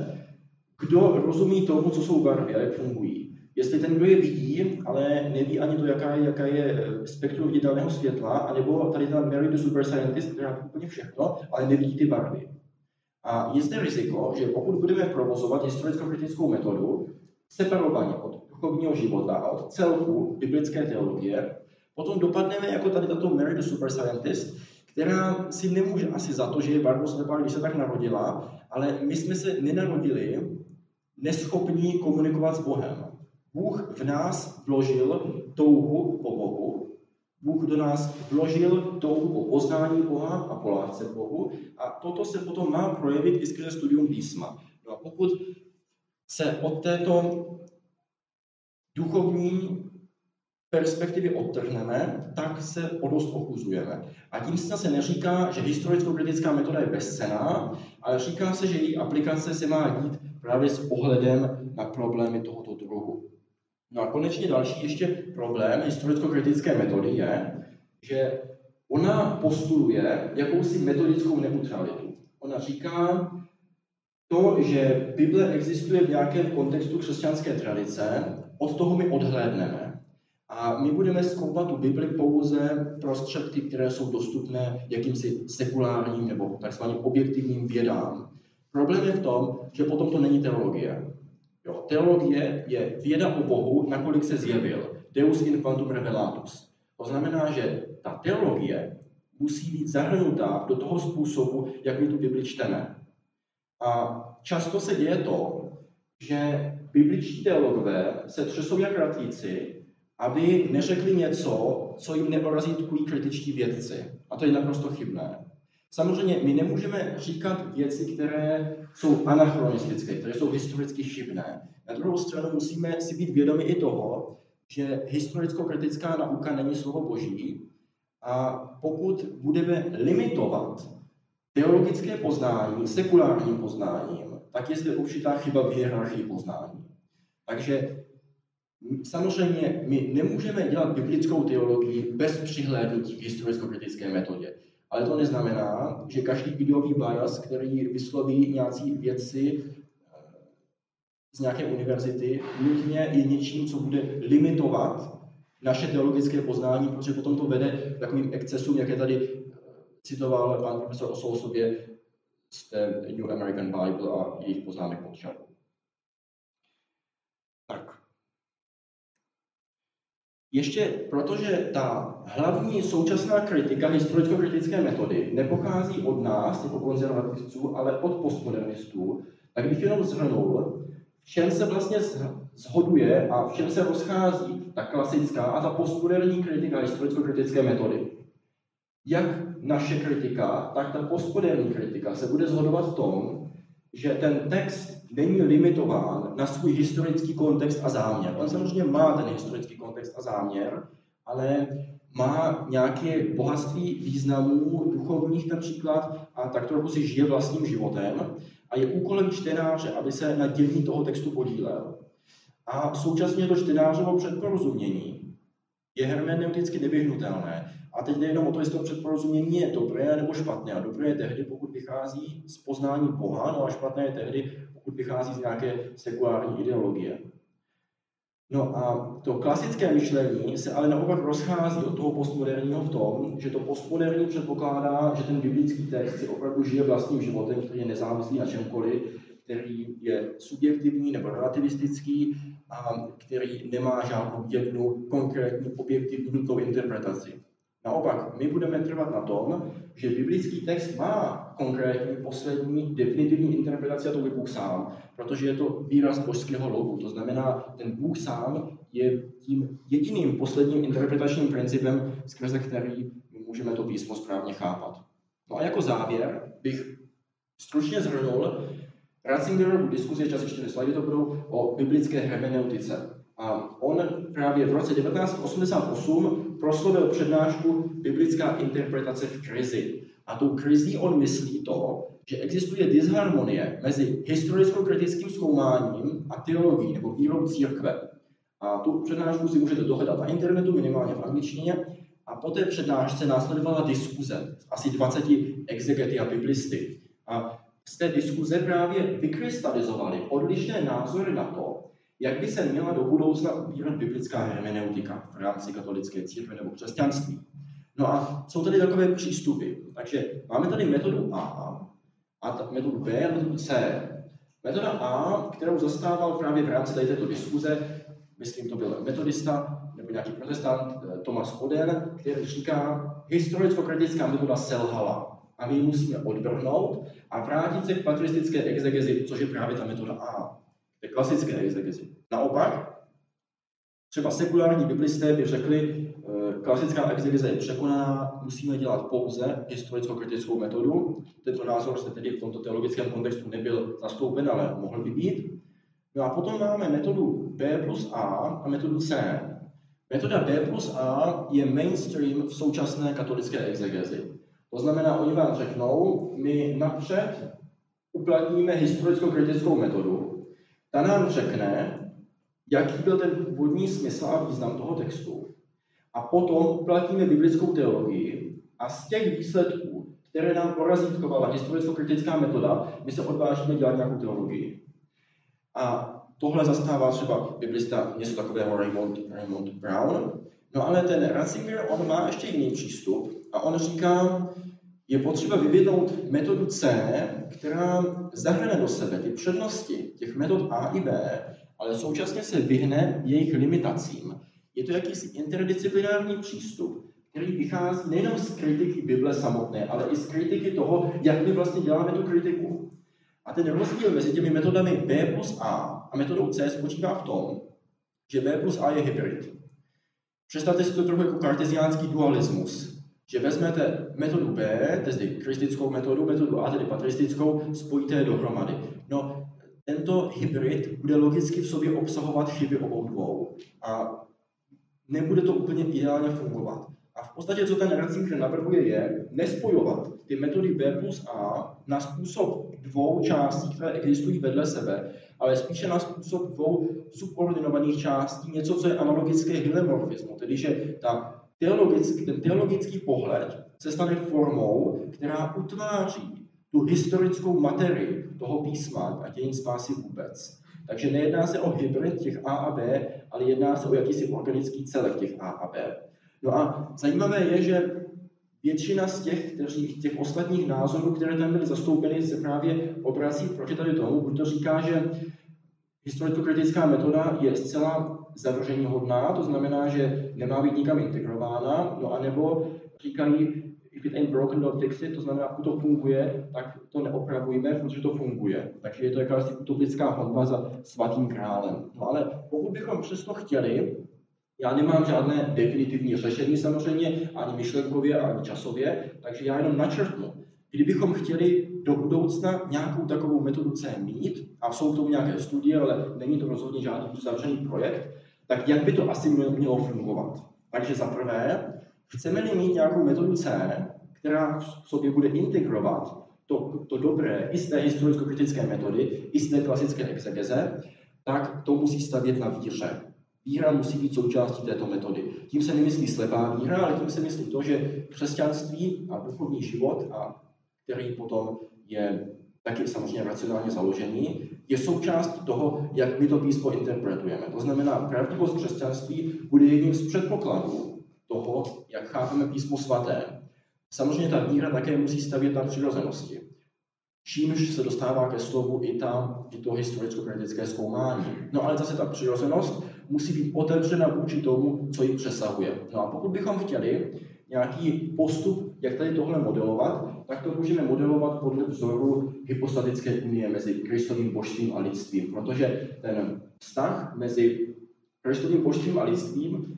kdo rozumí tomu, co jsou barvy a jak fungují. Jestli ten, kdo je vidí, ale neví ani to, jaká je spektrum viditelného světla, anebo tady ta Mary the Super Scientist, která ví úplně všechno, ale nevidí ty barvy. A je zde riziko, že pokud budeme provozovat historicko-kritickou metodu separovaně od duchovního života a od celku biblické teologie, potom dopadneme jako tady tato Mary the Super Scientist, která si nemůže asi za to, že je barvoslepá, když se tak narodila, ale my jsme se nenarodili neschopní komunikovat s Bohem. Bůh v nás vložil touhu po Bohu, Bůh do nás vložil touhu po poznání Boha a po lásce k Bohu a toto se potom má projevit i skrze studium písma. No a pokud se od této duchovní perspektivy odtrhneme, tak se o dost ochuzujeme. A tím se zase neříká, že historicko-kritická metoda je bezcenná, ale říká se, že její aplikace se má dít právě s ohledem na problémy tohoto druhu. No a konečně další ještě problém historicko-kritické metody je, že ona postuluje jakousi metodickou neutralitu. Ona říká to, že Bible existuje v nějakém kontextu křesťanské tradice, od toho my odhlédneme. A my budeme zkoumat tu Bibli pouze prostředky, které jsou dostupné jakýmsi sekulárním nebo takzvaným objektivním vědám. Problém je v tom, že potom to není teologie. Jo, teologie je věda o Bohu, nakolik se zjevil. Deus in quantum revelatus. To znamená, že ta teologie musí být zahrnutá do toho způsobu, jak my tu Bibli čteme. A často se děje to, že bibličtí teologové se třesou jak ratlíci, aby neřekli něco, co jim neorazítkují kritičtí vědci. A to je naprosto chybné. Samozřejmě my nemůžeme říkat věci, které jsou anachronistické, které jsou historicky chybné. Na druhou stranu musíme si být vědomi i toho, že historicko-kritická nauka není slovo Boží a pokud budeme limitovat teologické poznání sekulárním poznáním, tak je zde určitá chyba v hierarchii poznání. Takže samozřejmě my nemůžeme dělat biblickou teologii bez přihlédnutí k historicko-kritické metodě. Ale to neznamená, že každý ideový bias, který vysloví nějací vědci z nějaké univerzity, nutně je něčím, co bude limitovat naše teologické poznání, protože potom to vede k takovým excesům, jak je tady citoval pan profesor Osousobě z té New American Bible a jejich poznámek pod čarou. Tak. Ještě protože ta hlavní současná kritika historicko-kritické metody nepochází od nás, jako konzervativců, ale od postmodernistů, tak bych jenom shrnul, v čem se vlastně shoduje a v čem se rozchází ta klasická a ta postmoderní kritika historicko-kritické metody. Jak naše kritika, tak ta postmoderní kritika se bude shodovat v tom, že ten text není limitován na svůj historický kontext a záměr. On samozřejmě má ten historický kontext a záměr, ale má nějaké bohatství významů duchovních například a tak trochu si žije vlastním životem a je úkolem čtenáře, aby se na dělení toho textu podílel. A současně to čtenářovo předporozumění je hermeneuticky nevyhnutelné. A teď jde jenom o to, jestli to předporozumění je dobré nebo špatné. A dobré je tehdy, pokud vychází z poznání Boha, no a špatné je tehdy, pokud vychází z nějaké sekulární ideologie. No a to klasické myšlení se ale naopak rozchází od toho postmoderního v tom, že to postmoderní předpokládá, že ten biblický text si opravdu žije vlastním životem, který je nezávislý na čemkoliv, který je subjektivní nebo relativistický a který nemá žádnou jednu konkrétní objektivní nutnou interpretaci. Naopak, my budeme trvat na tom, že biblický text má konkrétní, poslední, definitivní interpretaci a to je Bůh sám, protože je to výraz božského logu. To znamená, ten Bůh sám je tím jediným posledním interpretačním principem, skrze který můžeme to písmo správně chápat. No a jako závěr bych stručně shrnul Ratzingerovu diskuzi, časy 4 slajdy to budou, o biblické hermeneutice. A on právě v roce 1988 proslovil přednášku Biblická interpretace v krizi. A tou krizí on myslí to, že existuje disharmonie mezi historicko-kritickým zkoumáním a teologií nebo vírou církve. A tu přednášku si můžete dohledat na internetu, minimálně v angličtině. A po té přednášce následovala diskuze s asi 20 exegety a biblisty. A z té diskuze právě vykrystalizovaly odlišné názory na to, jak by se měla do budoucna ubírat biblická hermeneutika v rámci katolické církve nebo křesťanství. No a jsou tady takové přístupy. Takže máme tady metodu A metodu B a metodu C. Metoda A, kterou zastával právě v rámci této diskuze, myslím, to byl metodista nebo nějaký protestant, Thomas Oden, který říká, historicko-kritická metoda selhala a my ji musíme odvrhnout a vrátit se k patristické exegezi, což je právě ta metoda A, té klasické exegezi. Naopak, třeba sekulární biblisté by řekli, klasická exegeze je překonaná, musíme dělat pouze historicko-kritickou metodu. Tento názor se tedy v tomto teologickém kontextu nebyl zastoupen, ale mohl by být. No a potom máme metodu B plus A a metodu C. Metoda B plus A je mainstream v současné katolické exegezi. To znamená, oni vám řeknou, my napřed uplatníme historicko-kritickou metodu, ta nám řekne, jaký byl ten původní smysl a význam toho textu. A potom uplatníme biblickou teologii a z těch výsledků, které nám porazítkovala historicko-kritická metoda, my se odvážíme dělat nějakou teologii. A tohle zastává třeba biblista něco takového Raymond Brown. No ale ten Ratzinger, on má ještě jiný přístup a on říká, je potřeba vyvinout metodu C, která zahrne do sebe ty přednosti těch metod A i B, ale současně se vyhne jejich limitacím. Je to jakýsi interdisciplinární přístup, který vychází nejenom z kritiky Bible samotné, ale i z kritiky toho, jak my vlastně děláme tu kritiku. A ten rozdíl mezi těmi metodami B plus A a metodou C spočívá v tom, že B plus A je hybrid. Představte si to trochu jako karteziánský dualismus, že vezmete metodu B, tedy kristickou metodu A, tedy patristickou, spojíte je dohromady. No, tento hybrid bude logicky v sobě obsahovat chyby obou dvou a nebude to úplně ideálně fungovat. A v podstatě, co ten Ratzinger navrhuje, je nespojovat ty metody B plus A na způsob dvou částí, které existují vedle sebe, ale spíše na způsob dvou subordinovaných částí, něco, co je analogické hylomorfismu, tedy že ten teologický pohled se stane formou, která utváří tu historickou materii toho písma a dějin spásy vůbec. Takže nejedná se o hybrid těch A a B, ale jedná se o jakýsi organický celek těch A a B. No a zajímavé je, že většina z těch ostatních názorů, které tam byly zastoupeny, se právě obrací proti tady tomu, protože říká, že historicko-kritická metoda je zcela zavrženíhodná, to znamená, že nemá být nikam integrována, no a nebo říkají, if it ain't broken, don't fix it, to znamená, pokud to funguje, tak to neopravujeme, protože to funguje. Takže je to jakási utopická honba za svatým králem. No ale pokud bychom přesto chtěli, já nemám žádné definitivní řešení samozřejmě, ani myšlenkově, ani časově, takže já jenom načrtnu. Kdybychom chtěli do budoucna nějakou takovou metodu C mít, a jsou k tomu nějaké studie, ale není to rozhodně žádný uzavřený projekt, tak jak by to asi mělo fungovat? Takže za prvé, chceme-li mít nějakou metodu C, která v sobě bude integrovat to dobré i z té historicko-kritické metody, i z té klasické exegeze, tak to musí stavět na víře. Víra musí být součástí této metody. Tím se nemyslí slepá víra, ale tím se myslí to, že křesťanství a duchovní život, a který potom je taky samozřejmě racionálně založený, je součástí toho, jak my to písmo interpretujeme. To znamená, pravdivost křesťanství bude jedním z předpokladů toho, jak chápeme písmo svaté. Samozřejmě ta víra také musí stavět na přirozenosti. Čímž se dostává ke slovu i to historicko-kritické zkoumání. No ale zase ta přirozenost musí být otevřena vůči tomu, co ji přesahuje. No a pokud bychom chtěli nějaký postup, jak tady tohle modelovat, tak to můžeme modelovat podle vzoru hypostatické unie mezi Kristovým božstvím a lidstvím, protože ten vztah mezi Kristovým božstvím a lidstvím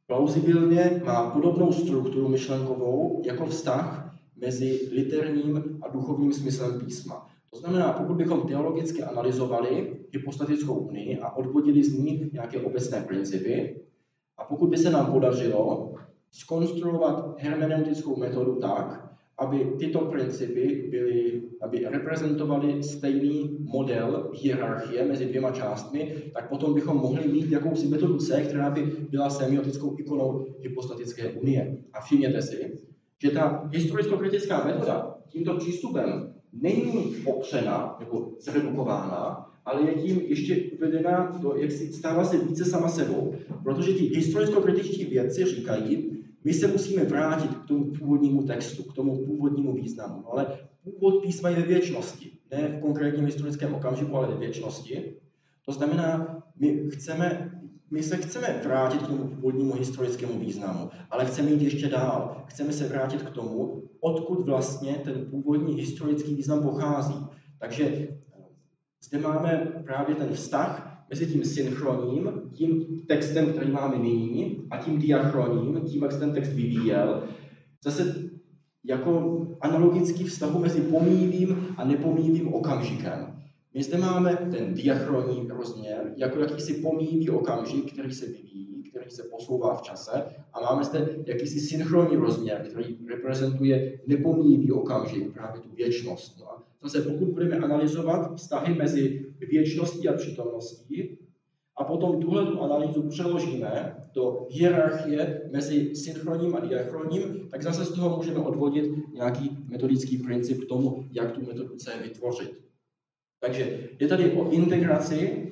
plauzibilně má podobnou strukturu myšlenkovou jako vztah mezi literním a duchovním smyslem písma. To znamená, pokud bychom teologicky analyzovali hypostatickou unii a odvodili z ní nějaké obecné principy, a pokud by se nám podařilo zkonstruovat hermeneutickou metodu tak, aby tyto principy aby reprezentovaly stejný model hierarchie mezi dvěma částmi, tak potom bychom mohli mít jakousi metodu C, která by byla semiotickou ikonou hypostatické unie. A všimněte si, že ta historicko-kritická metoda tímto přístupem není popřena nebo zredukována, ale je tím ještě uvedena jak si stává se více sama sebou. Protože ti historicko-kritičtí vědci říkají, my se musíme vrátit k tomu původnímu textu, k tomu původnímu významu. Ale původ písma je ve věčnosti, ne v konkrétním historickém okamžiku, ale ve věčnosti. To znamená, my chceme my se chceme vrátit k tomu původnímu historickému významu, ale chceme jít ještě dál. Chceme se vrátit k tomu, odkud vlastně ten původní historický význam pochází. Takže zde máme právě ten vztah mezi tím synchronním, tím textem, který máme nyní, a tím diachronním, tím, jak se ten text vyvíjel. Zase jako analogický vztahu mezi pomíjivým a nepomíjivým okamžikem. My zde máme ten diachronní rozměr, jako jakýsi pomíjivý okamžik, který se vyvíjí, který se posouvá v čase, a máme zde jakýsi synchronní rozměr, který reprezentuje nepomíjivý okamžik, právě tu věčnost. No a zase pokud budeme analyzovat vztahy mezi věčností a přítomností, a potom tuhle analýzu přeložíme do hierarchie mezi synchronním a diachronním, tak zase z toho můžeme odvodit nějaký metodický princip k tomu, jak tu metodu C vytvořit. Takže je tady o integraci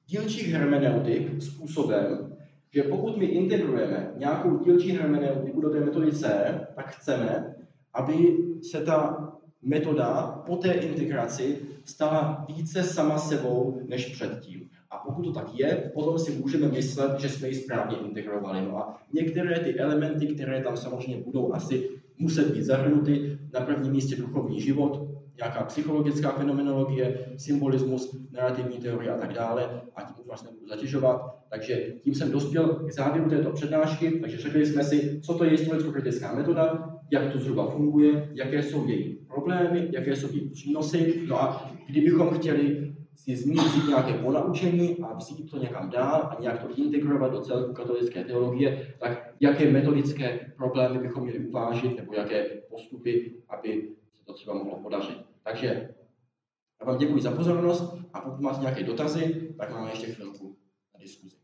dílčích hermeneutik způsobem, že pokud my integrujeme nějakou dílčí hermeneutiku do té metody C, tak chceme, aby se ta metoda po té integraci stala více sama sebou než předtím. A pokud to tak je, potom si můžeme myslet, že jsme ji správně integrovali. No a některé ty elementy, které tam samozřejmě budou asi muset být zahrnuty, na prvním místě duchovní život, nějaká psychologická fenomenologie, symbolismus, narrativní teorie a tak dále, a tím už vás nebudu zatěžovat. Takže tím jsem dospěl k závěru této přednášky, takže řekli jsme si, co to je historicko-kritická metoda, jak to zhruba funguje, jaké jsou její problémy, jaké jsou její přínosy. No a kdybychom chtěli si vzít nějaké ponaučení a vzít to někam dál a nějak to integrovat do celku katolické teologie, tak jaké metodické problémy bychom měli uvážit, nebo jaké postupy, aby se to třeba mohlo podařit. Takže já vám děkuji za pozornost a pokud máte nějaké dotazy, tak máme ještě chvilku na diskuzi.